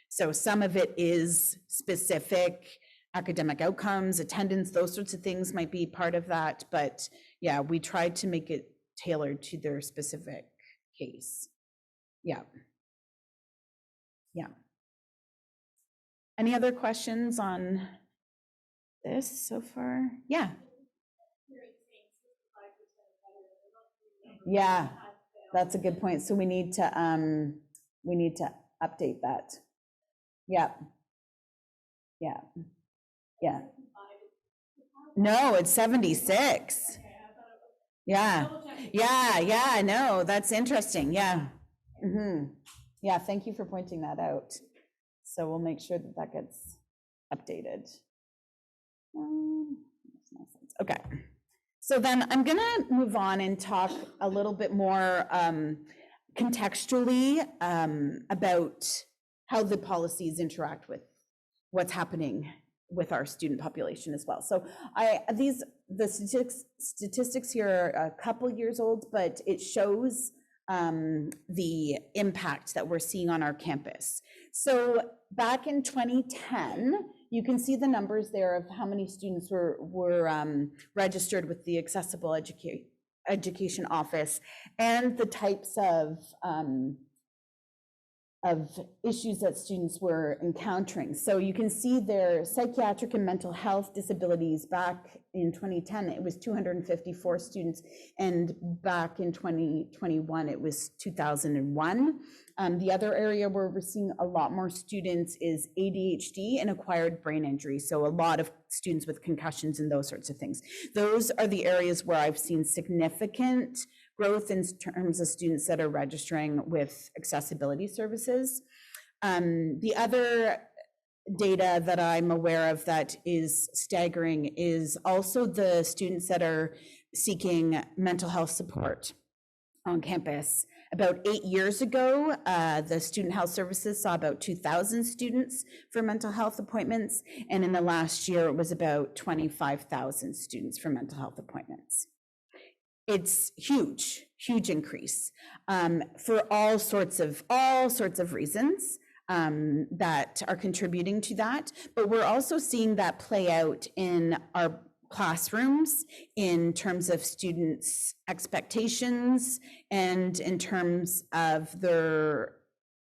So some of it is specific academic outcomes, attendance, those sorts of things might be part of that. But yeah, we tried to make it tailored to their specific case. Yeah. Yeah. Any other questions on this so far? Yeah. Yeah, that's a good point. So we need to update that. Yeah. Yeah. Yeah. No, it's 76. Yeah. Yeah, no, that's interesting. Yeah. Yeah, thank you for pointing that out. So we'll make sure that that gets updated. Okay. So then I'm going to move on and talk a little bit more contextually about how the policies interact with what's happening with our student population as well. So the statistics here are a couple years old, but it shows the impact that we're seeing on our campus. So back in 2010, you can see the numbers there of how many students were registered with the Accessible Education Office and the types of issues that students were encountering. So you can see their psychiatric and mental health disabilities. Back in 2010, it was 254 students, and back in 2021, it was 2001. The other area where we're seeing a lot more students is ADHD and acquired brain injury. So a lot of students with concussions and those sorts of things. Those are the areas where I've seen significant growth in terms of students that are registering with accessibility services. The other data that I'm aware of that is staggering is also the students that are seeking mental health support on campus. About 8 years ago, the Student Health Services saw about 2,000 students for mental health appointments, and in the last year, it was about 25,000 students for mental health appointments. It's huge increase for all sorts of reasons that are contributing to that. But we're also seeing that play out in our classrooms in terms of students' expectations and in terms of their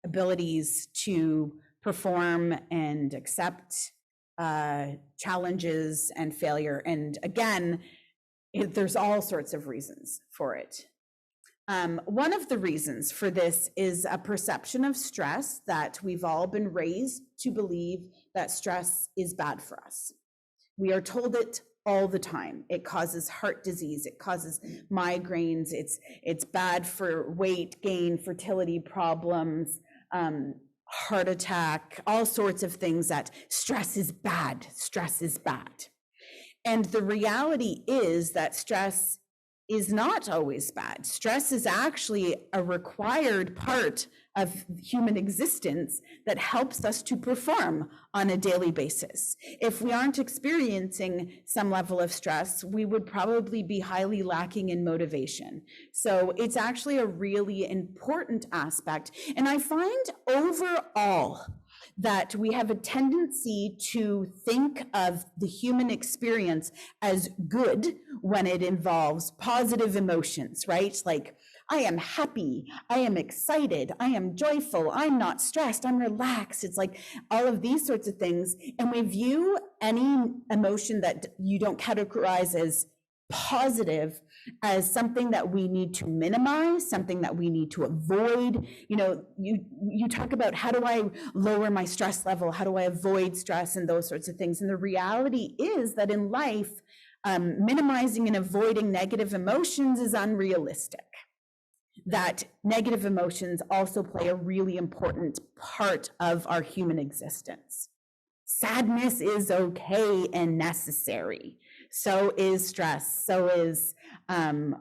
abilities to perform and accept challenges and failure. And again, there's all sorts of reasons for it. One of the reasons for this is a perception of stress, that we've all been raised to believe that stress is bad for us. We are told it all the time. It causes heart disease, it causes migraines, it's bad for weight gain, fertility problems, heart attack, all sorts of things, that stress is bad, stress is bad. And the reality is that stress is not always bad. Stress is actually a required part of human existence that helps us to perform on a daily basis. If we aren't experiencing some level of stress, we would probably be highly lacking in motivation. So it's actually a really important aspect. And I find overall that we have a tendency to think of the human experience as good when it involves positive emotions, right? Like, I am happy, I am excited, I am joyful, I'm not stressed, I'm relaxed. It's like all of these sorts of things. And we view any emotion that you don't categorize as positive as something that we need to minimize, something that we need to avoid. You know, you talk about, how do I lower my stress level? How do I avoid stress and those sorts of things? And the reality is that in life, minimizing and avoiding negative emotions is unrealistic. That negative emotions also play a really important part of our human existence. Sadness is okay and necessary. So is stress, so is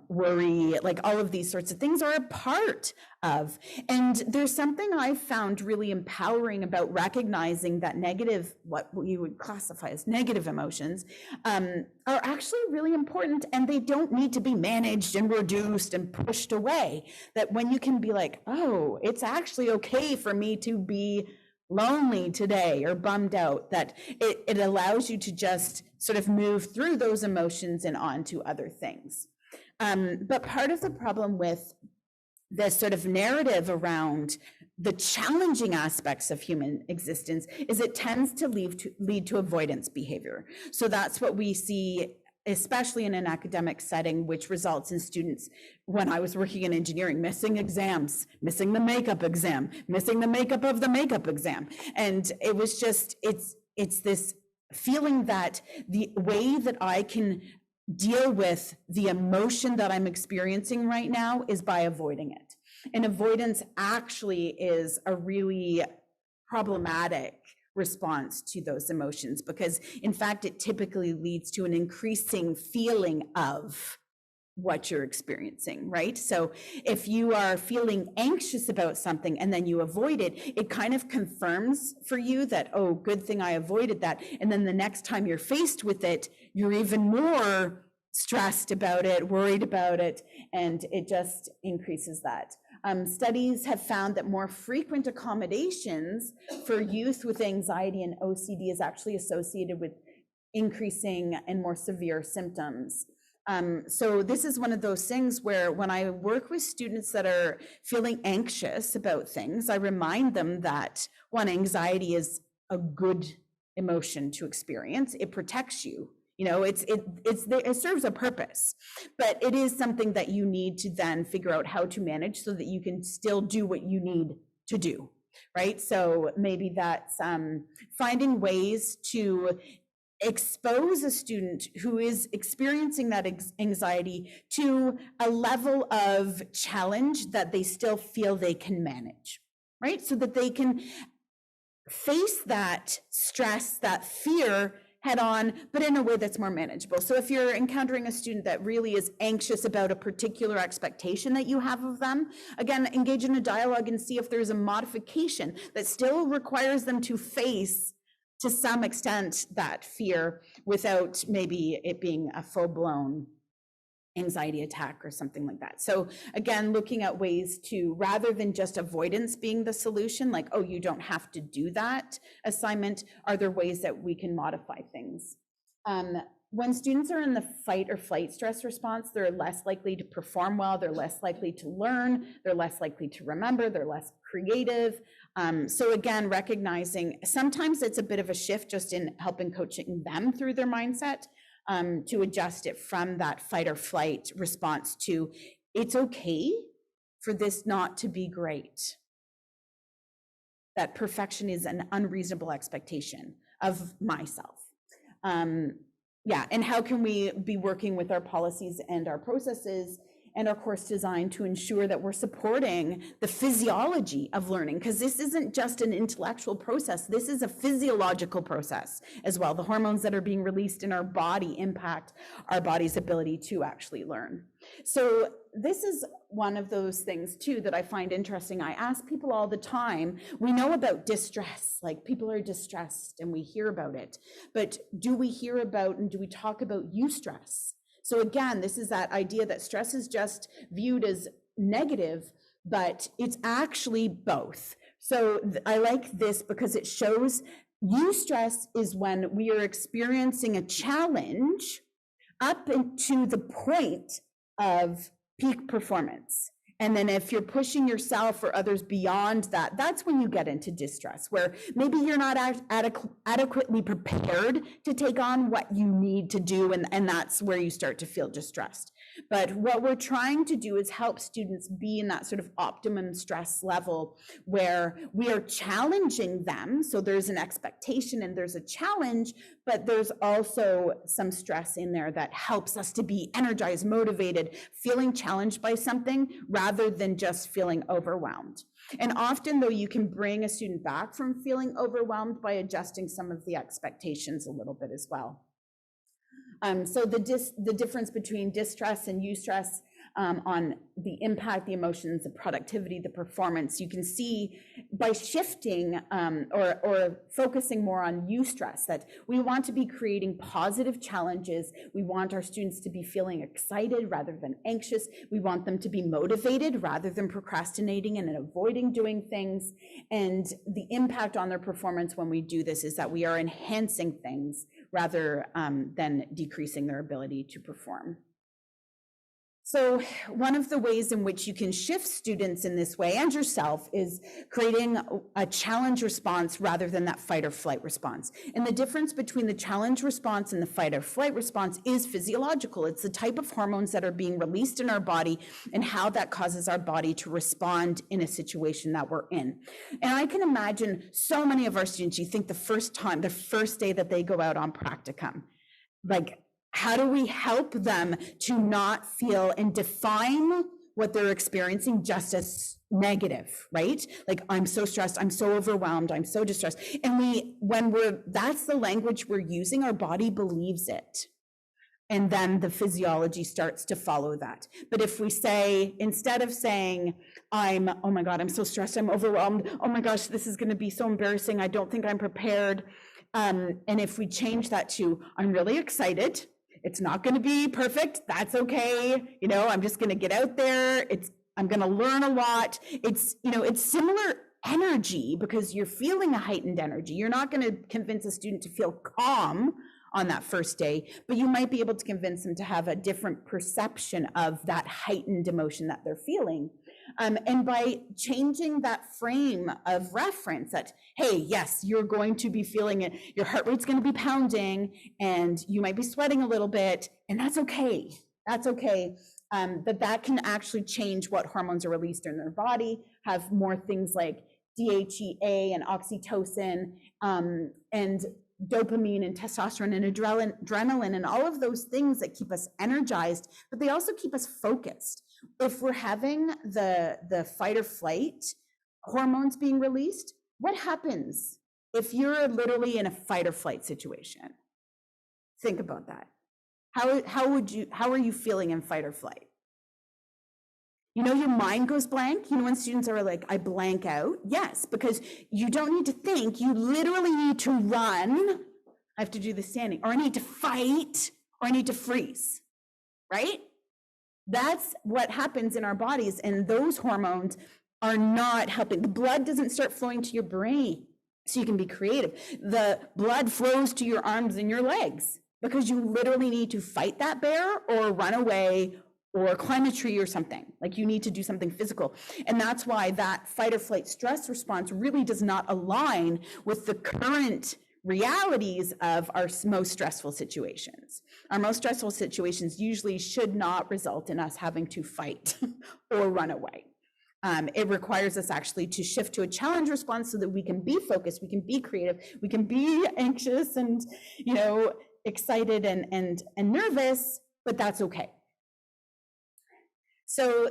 worry, like all of these sorts of things are a part of. And there's something I found really empowering about recognizing that negative, what you would classify as negative emotions, are actually really important, and they don't need to be managed and reduced and pushed away. That when you can be like, oh, it's actually okay for me to be lonely today or bummed out, that it allows you to just sort of move through those emotions and on to other things. But part of the problem with this sort of narrative around the challenging aspects of human existence is it tends to lead to avoidance behavior. So that's what we see, especially in an academic setting, which results in students, when I was working in engineering, missing exams, missing the makeup exam, missing the makeup of the makeup exam. And it was just, it's this feeling that the way that I can deal with the emotion that I'm experiencing right now is by avoiding it. And avoidance actually is a really problematic response to those emotions, because in fact, it typically leads to an increasing feeling of what you're experiencing, right? So if you are feeling anxious about something and then you avoid it, it kind of confirms for you that, oh, good thing I avoided that. And then the next time you're faced with it, you're even more stressed about it, worried about it, and it just increases that. Studies have found that more frequent accommodations for youth with anxiety and OCD is actually associated with increasing and more severe symptoms. So this is one of those things where when I work with students that are feeling anxious about things, I remind them that, one, anxiety is a good emotion to experience. It protects you. You know, it serves a purpose, but it is something that you need to then figure out how to manage so that you can still do what you need to do, right? So maybe that's finding ways to expose a student who is experiencing that anxiety to a level of challenge that they still feel they can manage, right? So that they can face that stress, that fear head on, but in a way that's more manageable. So if you're encountering a student that really is anxious about a particular expectation that you have of them, again, engage in a dialogue and see if there's a modification that still requires them to face, to some extent, that fear without maybe it being a full-blown anxiety attack or something like that. So again, looking at ways to, rather than just avoidance being the solution, like, oh, you don't have to do that assignment, are there ways that we can modify things? When students are in the fight or flight stress response, they're less likely to perform well, they're less likely to learn, they're less likely to remember, they're less creative. So again, recognizing sometimes it's a bit of a shift just in helping coaching them through their mindset, to adjust it from that fight or flight response to, it's okay for this not to be great. That perfection is an unreasonable expectation of myself. Yeah, and how can we be working with our policies and our processes and our course design to ensure that we're supporting the physiology of learning? Because this isn't just an intellectual process, this is a physiological process as well. The hormones that are being released in our body impact our body's ability to actually learn. So this is one of those things too that I find interesting. I ask people all the time, we know about distress, like people are distressed and we hear about it, but do we hear about and do we talk about eustress? So again, this is that idea that stress is just viewed as negative, but it's actually both. So I like this because it shows eustress is when we are experiencing a challenge up to the point of peak performance. And then if you're pushing yourself or others beyond that, that's when you get into distress, where maybe you're not adequately prepared to take on what you need to do, and that's where you start to feel distressed. But what we're trying to do is help students be in that sort of optimum stress level where we are challenging them. So there's an expectation and there's a challenge, but there's also some stress in there that helps us to be energized, motivated, feeling challenged by something rather than just feeling overwhelmed. And often, though, you can bring a student back from feeling overwhelmed by adjusting some of the expectations a little bit as well. So the difference between distress and eustress on the impact, the emotions, the productivity, the performance, you can see by shifting or focusing more on eustress, that we want to be creating positive challenges. We want our students to be feeling excited rather than anxious. We want them to be motivated rather than procrastinating and avoiding doing things. And the impact on their performance when we do this is that we are enhancing things rather than decreasing their ability to perform. So one of the ways in which you can shift students in this way and yourself is creating a challenge response rather than that fight or flight response. And the difference between the challenge response and the fight or flight response is physiological. It's the type of hormones that are being released in our body and how that causes our body to respond in a situation that we're in. And I can imagine so many of our students, you think the first day that they go out on practicum, like, how do we help them to not feel and define what they're experiencing just as negative, right? Like, I'm so stressed, I'm so overwhelmed, I'm so distressed. And that's the language we're using, our body believes it. And then the physiology starts to follow that. But if we say, instead of saying, oh my God, I'm so stressed, I'm overwhelmed, oh my gosh, this is gonna be so embarrassing, I don't think I'm prepared. And if we change that to, I'm really excited, it's not going to be perfect. That's okay. I'm just going to get out there. I'm going to learn a lot. It's similar energy because you're feeling a heightened energy. You're not going to convince a student to feel calm on that first day, but you might be able to convince them to have a different perception of that heightened emotion that they're feeling. And by changing that frame of reference that, hey, yes, you're going to be feeling it, your heart rate's going to be pounding and you might be sweating a little bit, and that's okay. That's okay. That can actually change what hormones are released in their body, have more things like DHEA and oxytocin and dopamine and testosterone and adrenaline and all of those things that keep us energized, but they also keep us focused. If we're having the fight or flight hormones being released, what happens if you're literally in a fight or flight situation? Think about that. How are you feeling in fight or flight? Your mind goes blank. When students are like, I blank out. Yes, because you don't need to think. You literally need to run. I have to do the standing, or I need to fight, or I need to freeze, right? That's what happens in our bodies, and those hormones are not helping. The blood doesn't start flowing to your brain so you can be creative. The blood flows to your arms and your legs because you literally need to fight that bear or run away or climb a tree or something. Like, you need to do something physical. And that's why that fight or flight stress response really does not align with the current realities of our most stressful situations. Our most stressful situations usually should not result in us having to fight or run away. It requires us actually to shift to a challenge response so that we can be focused, we can be creative, we can be anxious and, excited and nervous, but that's okay. So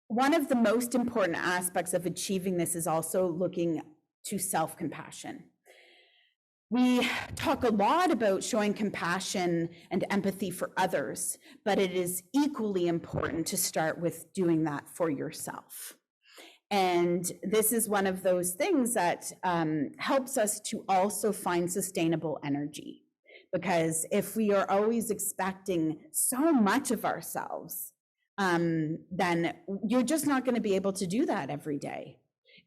one of the most important aspects of achieving this is also looking to self-compassion. We talk a lot about showing compassion and empathy for others, but it is equally important to start with doing that for yourself. And this is one of those things that helps us to also find sustainable energy. Because if we are always expecting so much of ourselves, then you're just not going to be able to do that every day.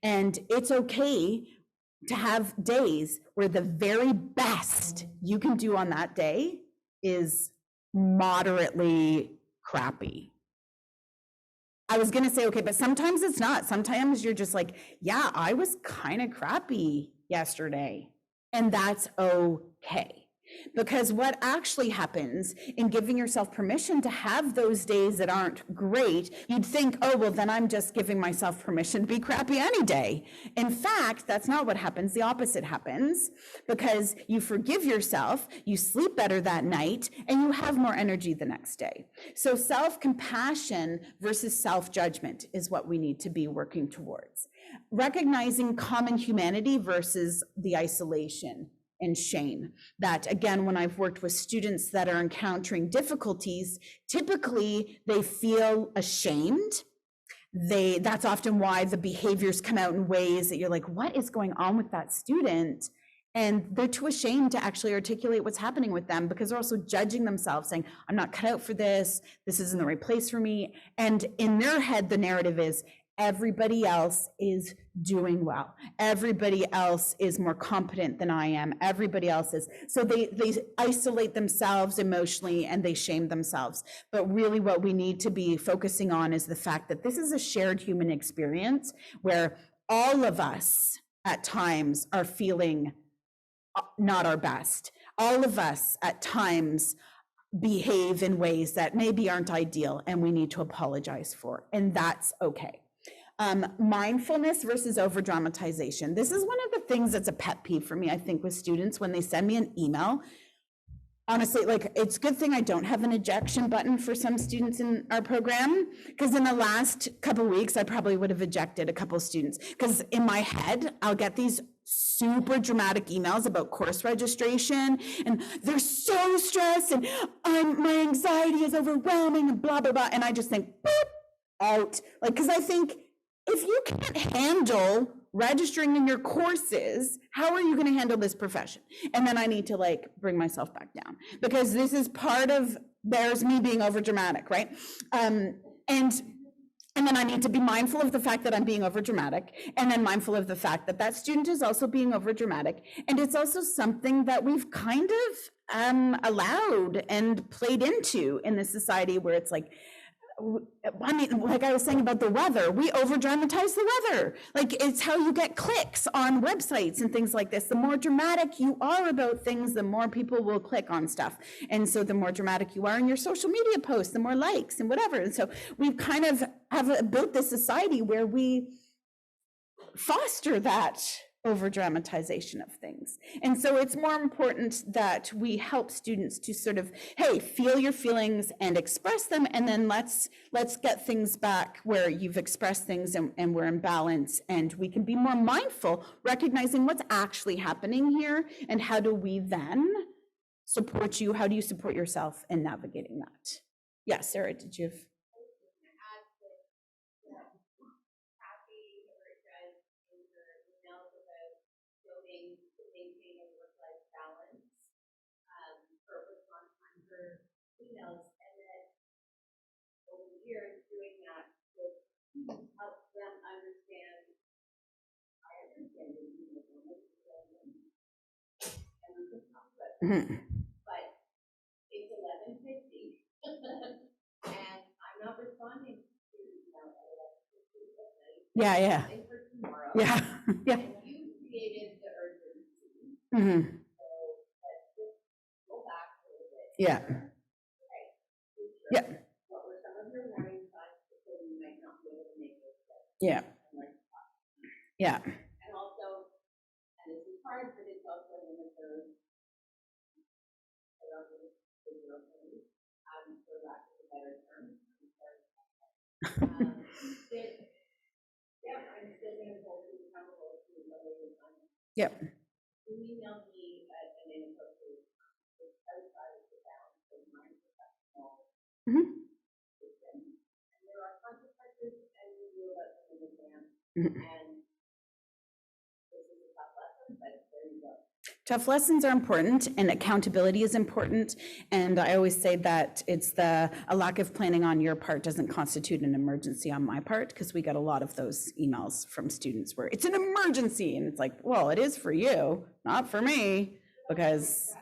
And it's okay to have days where the very best you can do on that day is moderately crappy. I was going to say, okay, but sometimes it's not. Sometimes you're just like, yeah, I was kind of crappy yesterday. And that's okay. Because what actually happens in giving yourself permission to have those days that aren't great, you'd think, oh, well, then I'm just giving myself permission to be crappy any day. In fact, that's not what happens. The opposite happens, because you forgive yourself, you sleep better that night, and you have more energy the next day. So self-compassion versus self-judgment is what we need to be working towards. Recognizing common humanity versus the isolation and shame. That again, when I've worked with students that are encountering difficulties, typically they feel ashamed. That's often why the behaviors come out in ways that you're like, what is going on with that student? And they're too ashamed to actually articulate what's happening with them because they're also judging themselves, saying, I'm not cut out for this. This isn't the right place for me. And in their head, the narrative is everybody else is doing well. Everybody else is more competent than I am. Everybody else is. So they isolate themselves emotionally and they shame themselves. But really what we need to be focusing on is the fact that this is a shared human experience where all of us at times are feeling not our best. All of us at times behave in ways that maybe aren't ideal and we need to apologize for, and that's okay. Mindfulness versus over dramatization. This is one of the things that's a pet peeve for me, I think, with students when they send me an email. Honestly, like, it's a good thing I don't have an ejection button for some students in our program, because in the last couple of weeks, I probably would have ejected a couple of students, because in my head, I'll get these super dramatic emails about course registration, and they're so stressed, and my anxiety is overwhelming, and blah, blah, blah, and I just think, boop, out. Like, because I think, if you can't handle registering in your courses, how are you going to handle this profession? And then I need to like bring myself back down, because this is part of, there's me being over dramatic, right? And then I need to be mindful of the fact that I'm being over dramatic, and then mindful of the fact that that student is also being over dramatic. And it's also something that we've kind of allowed and played into in this society where it's like, I mean, like I was saying about the weather, we over dramatize the weather. Like, it's how you get clicks on websites and things like this. The more dramatic you are about things, the more people will click on stuff. And so the more dramatic you are in your social media posts, the more likes and whatever. And so we've kind of have built this society where we foster that over dramatization of things. And so it's more important that we help students to sort of, hey, feel your feelings and express them, and then let's get things back where you've expressed things and we're in balance, and we can be more mindful, recognizing what's actually happening here, and how do we then support you? How do you support yourself in navigating that? Yeah, Sarah, did you have? Emails, and then over the years doing that would help them understand. I understand that you know, and we can talk about it. But it's 11:50, and I'm not responding to email at 11:50 at night. Yeah. For tomorrow. Yeah. Yeah. And you created the urgency. So let's just go back a little bit. Yeah. Yeah. What were some of your warning signs that you might not be able to make this step? Yeah. Yeah. And also, and this is hard, but it's also one of those, for lack of a better term, I'm still going to hold you accountable to the way you're on. Yep. You emailed me at an inappropriate time, it's outside of the bounds of my professional. And there are consequences, and we will let them in advance. And this is a tough lesson, but there you go. Tough lessons are important, and accountability is important. And I always say that it's a lack of planning on your part doesn't constitute an emergency on my part, because we get a lot of those emails from students where it's an emergency, and it's like, well, it is for you, not for me, because.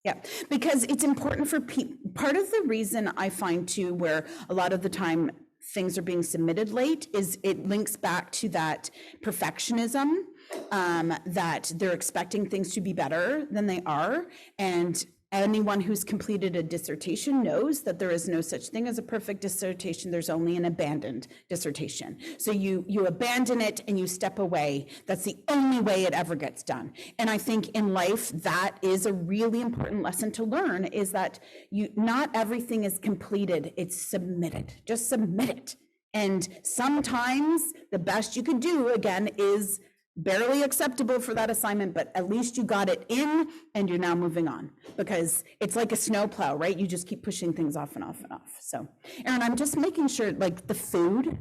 Yeah, because it's important for people. Part of the reason I find too, where a lot of the time things are being submitted late, is it links back to that perfectionism, that they're expecting things to be better than they are. And anyone who's completed a dissertation knows that there is no such thing as a perfect dissertation. There's only an abandoned dissertation. So you abandon it and you step away. That's the only way it ever gets done. And I think in life, that is a really important lesson to learn, is that not everything is completed, it's submitted. Just submit it. And sometimes the best you could do, again, is barely acceptable for that assignment, but at least you got it in and you're now moving on, because it's like a snowplow, right? You just keep pushing things off and off and off. So, Erin, I'm just making sure, like, the food.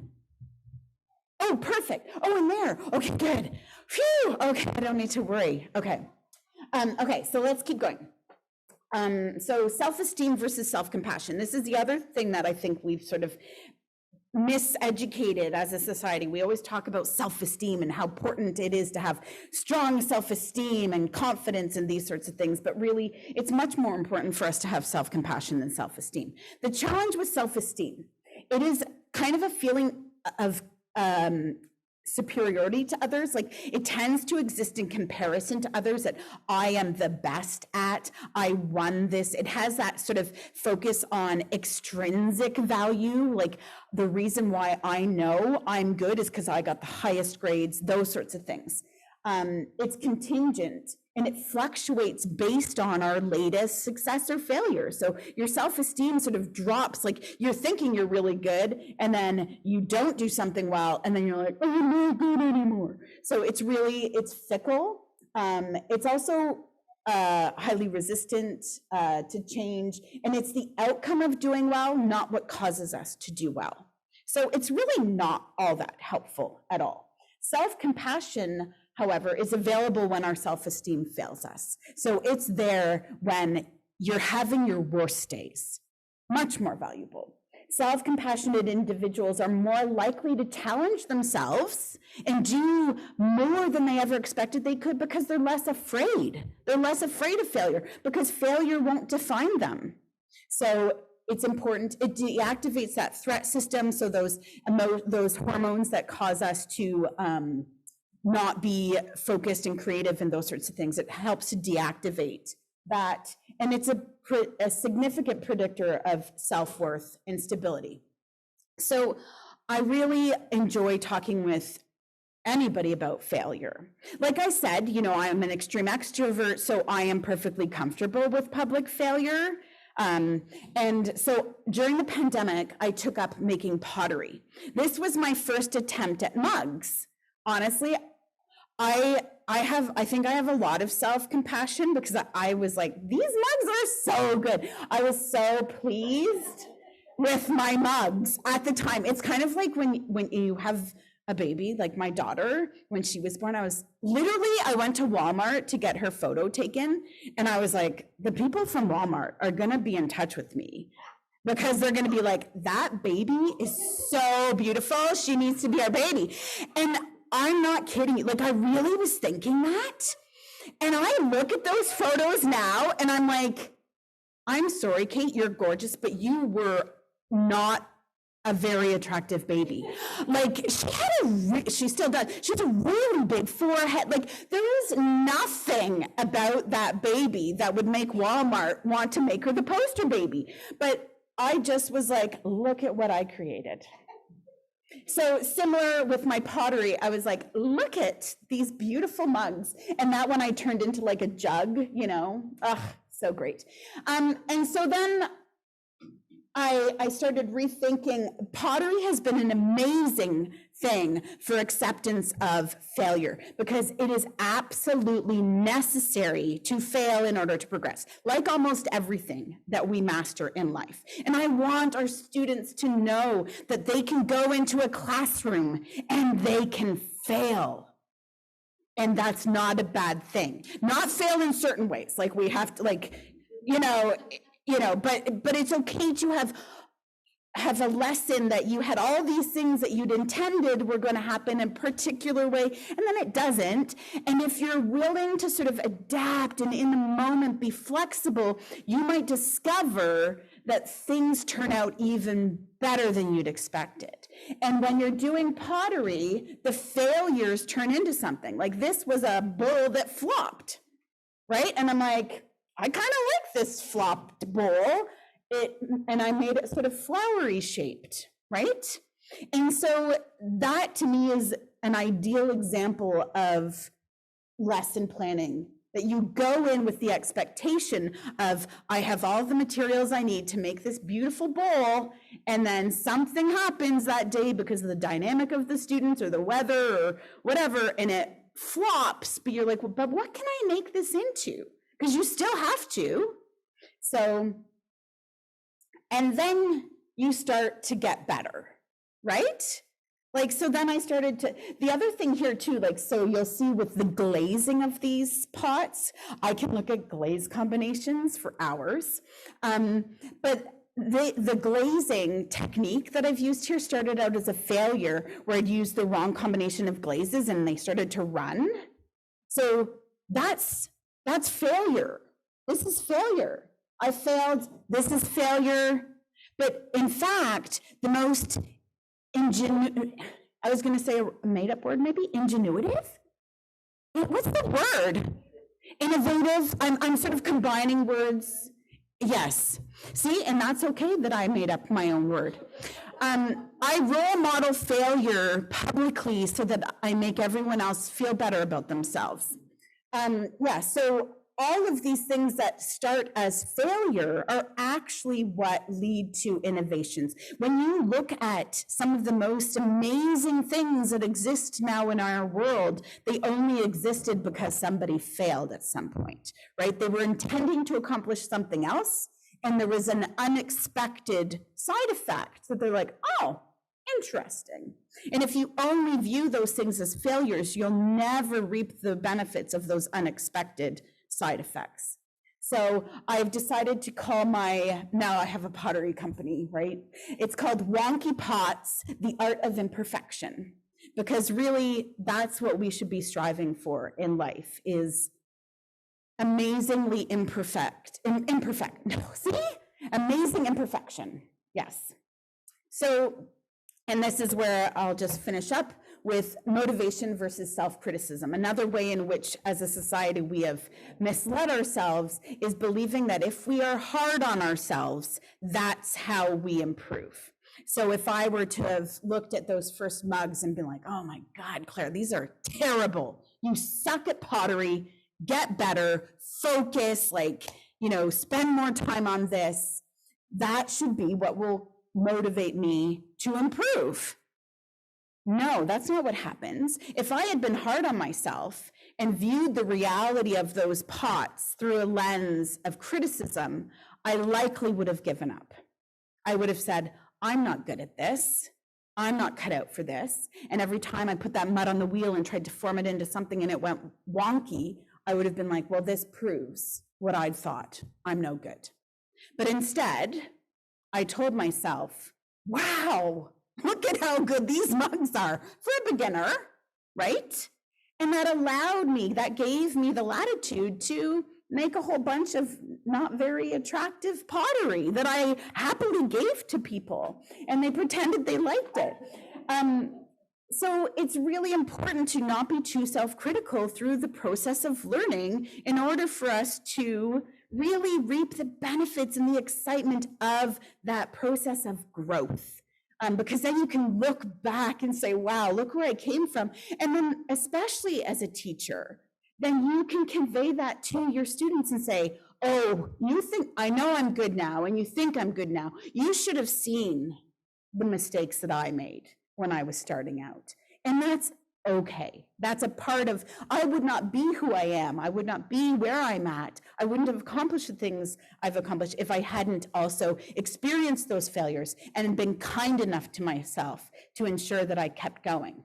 Oh, perfect. Oh, in there. Okay, good. Phew. Okay, I don't need to worry. Okay. Okay, so let's keep going. So self-esteem versus self-compassion. This is the other thing that I think we've sort of miseducated as a society. We always talk about self-esteem and how important it is to have strong self-esteem and confidence and these sorts of things, but really it's much more important for us to have self-compassion than self-esteem. The challenge with self-esteem, it is kind of a feeling of superiority to others. Like, it tends to exist in comparison to others, that I am the best at, I won this. It has that sort of focus on extrinsic value, like the reason why I know I'm good is because I got the highest grades, those sorts of things. It's contingent and it fluctuates based on our latest success or failure. So your self-esteem sort of drops, like you're thinking you're really good and then you don't do something well and then you're like, oh, I'm not good anymore. So it's fickle. It's also highly resistant to change, and it's the outcome of doing well, not what causes us to do well. So it's really not all that helpful at all. Self-compassion, however, is available when our self-esteem fails us. So it's there when you're having your worst days, much more valuable. Self-compassionate individuals are more likely to challenge themselves and do more than they ever expected they could, because they're less afraid. They're less afraid of failure because failure won't define them. So it's important, it deactivates that threat system. So those hormones that cause us to not be focused and creative and those sorts of things, it helps to deactivate that. And it's a significant predictor of self-worth and stability. So I really enjoy talking with anybody about failure. Like I said, you know, I'm an extreme extrovert, so I am perfectly comfortable with public failure. And so during the pandemic, I took up making pottery. This was my first attempt at mugs. Honestly, I think I have a lot of self-compassion, because I was like, these mugs are so good. I was so pleased with my mugs at the time. It's kind of like when you have a baby, like my daughter, when she was born, I went to Walmart to get her photo taken. And I was like, the people from Walmart are going to be in touch with me, because they're going to be like, that baby is so beautiful. She needs to be our baby. And I'm not kidding you. Like, I really was thinking that. And I look at those photos now and I'm like, I'm sorry, Kate, you're gorgeous, but you were not a very attractive baby. Like, she still does. She has a really big forehead. Like, there is nothing about that baby that would make Walmart want to make her the poster baby. But I just was like, look at what I created. So similar with my pottery, I was like, look at these beautiful mugs. And that one I turned into like a jug, you know, so great. And so then I started rethinking. Pottery has been an amazing thing for acceptance of failure, because it is absolutely necessary to fail in order to progress, like almost everything that we master in life. And I want our students to know that they can go into a classroom and they can fail. And that's not a bad thing. Not fail in certain ways, like we have to, like, but it's okay to have a lesson that you had all these things that you'd intended were going to happen in a particular way, and then it doesn't. And if you're willing to sort of adapt and in the moment be flexible, you might discover that things turn out even better than you'd expected. And when you're doing pottery, the failures turn into something. Like, this was a bowl that flopped, right? And I'm like, I kind of like this flopped bowl. And I made it sort of flowery shaped, right? And so that to me is an ideal example of lesson planning That you go in with the expectation of, I have all the materials I need to make this beautiful bowl, and then something happens that day because of the dynamic of the students or the weather or whatever, and it flops, but you're like, well, but what can I make this into? Because you still have to. So, and then you start to get better, right? Like, so then I started to, the other thing here too, like, so you'll see with the glazing of these pots, I can look at glaze combinations for hours. But the glazing technique that I've used here started out as a failure where I'd used the wrong combination of glazes and they started to run. So that's failure. This is failure. I failed, this is failure. But in fact, the most I was going to say a made-up word, maybe ingenuitive. What's the word? Innovative. I'm sort of combining words. Yes. See, and that's okay that I made up my own word. I role model failure publicly so that I make everyone else feel better about themselves. Yeah. So all of these things that start as failure are actually what lead to innovations. When you look at some of the most amazing things that exist now in our world, they only existed because somebody failed at some point, right? They were intending to accomplish something else, and there was an unexpected side effect that they're like, oh, interesting. And if you only view those things as failures, you'll never reap the benefits of those unexpected side effects. So I've decided to call now I have a pottery company, right? It's called Wonky Pots, The Art of Imperfection, because really that's what we should be striving for in life, is amazingly imperfect, amazing imperfection, yes. So, and this is where I'll just finish up with motivation versus self-criticism. Another way in which, as a society, we have misled ourselves is believing that if we are hard on ourselves, that's how we improve. So if I were to have looked at those first mugs and been like, oh my God, Claire, these are terrible. You suck at pottery, get better, focus, spend more time on this. That should be what will motivate me to improve. No, that's not what happens. If I had been hard on myself and viewed the reality of those pots through a lens of criticism, I likely would have given up. I would have said, I'm not good at this. I'm not cut out for this. And every time I put that mud on the wheel and tried to form it into something and it went wonky, I would have been like, well, this proves what I'd thought. I'm no good. But instead, I told myself, wow, look at how good these mugs are for a beginner, right? And that gave me the latitude to make a whole bunch of not very attractive pottery that I happily gave to people, and they pretended they liked it. So it's really important to not be too self-critical through the process of learning in order for us to really reap the benefits and the excitement of that process of growth. Because then you can look back and say, wow, look where I came from. And then especially as a teacher, then you can convey that to your students and say, oh, you think, I know I'm good now, and you think I'm good now. You should have seen the mistakes that I made when I was starting out. And that's okay. That's a part of, I would not be who I am. I would not be where I'm at. I wouldn't have accomplished the things I've accomplished if I hadn't also experienced those failures and been kind enough to myself to ensure that I kept going.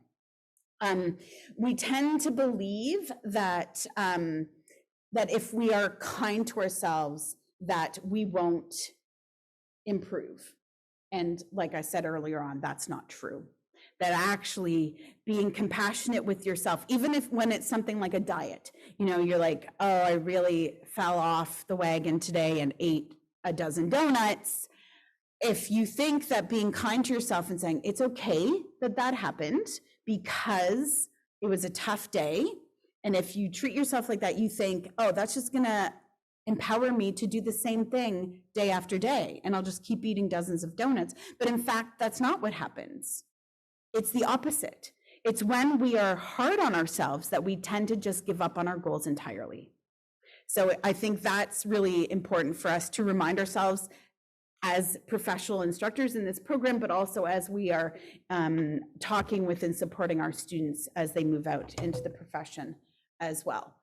We tend to believe that, that if we are kind to ourselves, that we won't improve. And like I said earlier on, that's not true. That actually being compassionate with yourself, even if when it's something like a diet, you're like, oh, I really fell off the wagon today and ate a dozen donuts. If you think that being kind to yourself and saying, it's okay that happened because it was a tough day. And if you treat yourself like that, you think, oh, that's just gonna empower me to do the same thing day after day. And I'll just keep eating dozens of donuts. But in fact, that's not what happens. It's the opposite. It's when we are hard on ourselves that we tend to just give up on our goals entirely. So I think that's really important for us to remind ourselves as professional instructors in this program, but also as we are talking with and supporting our students as they move out into the profession as well.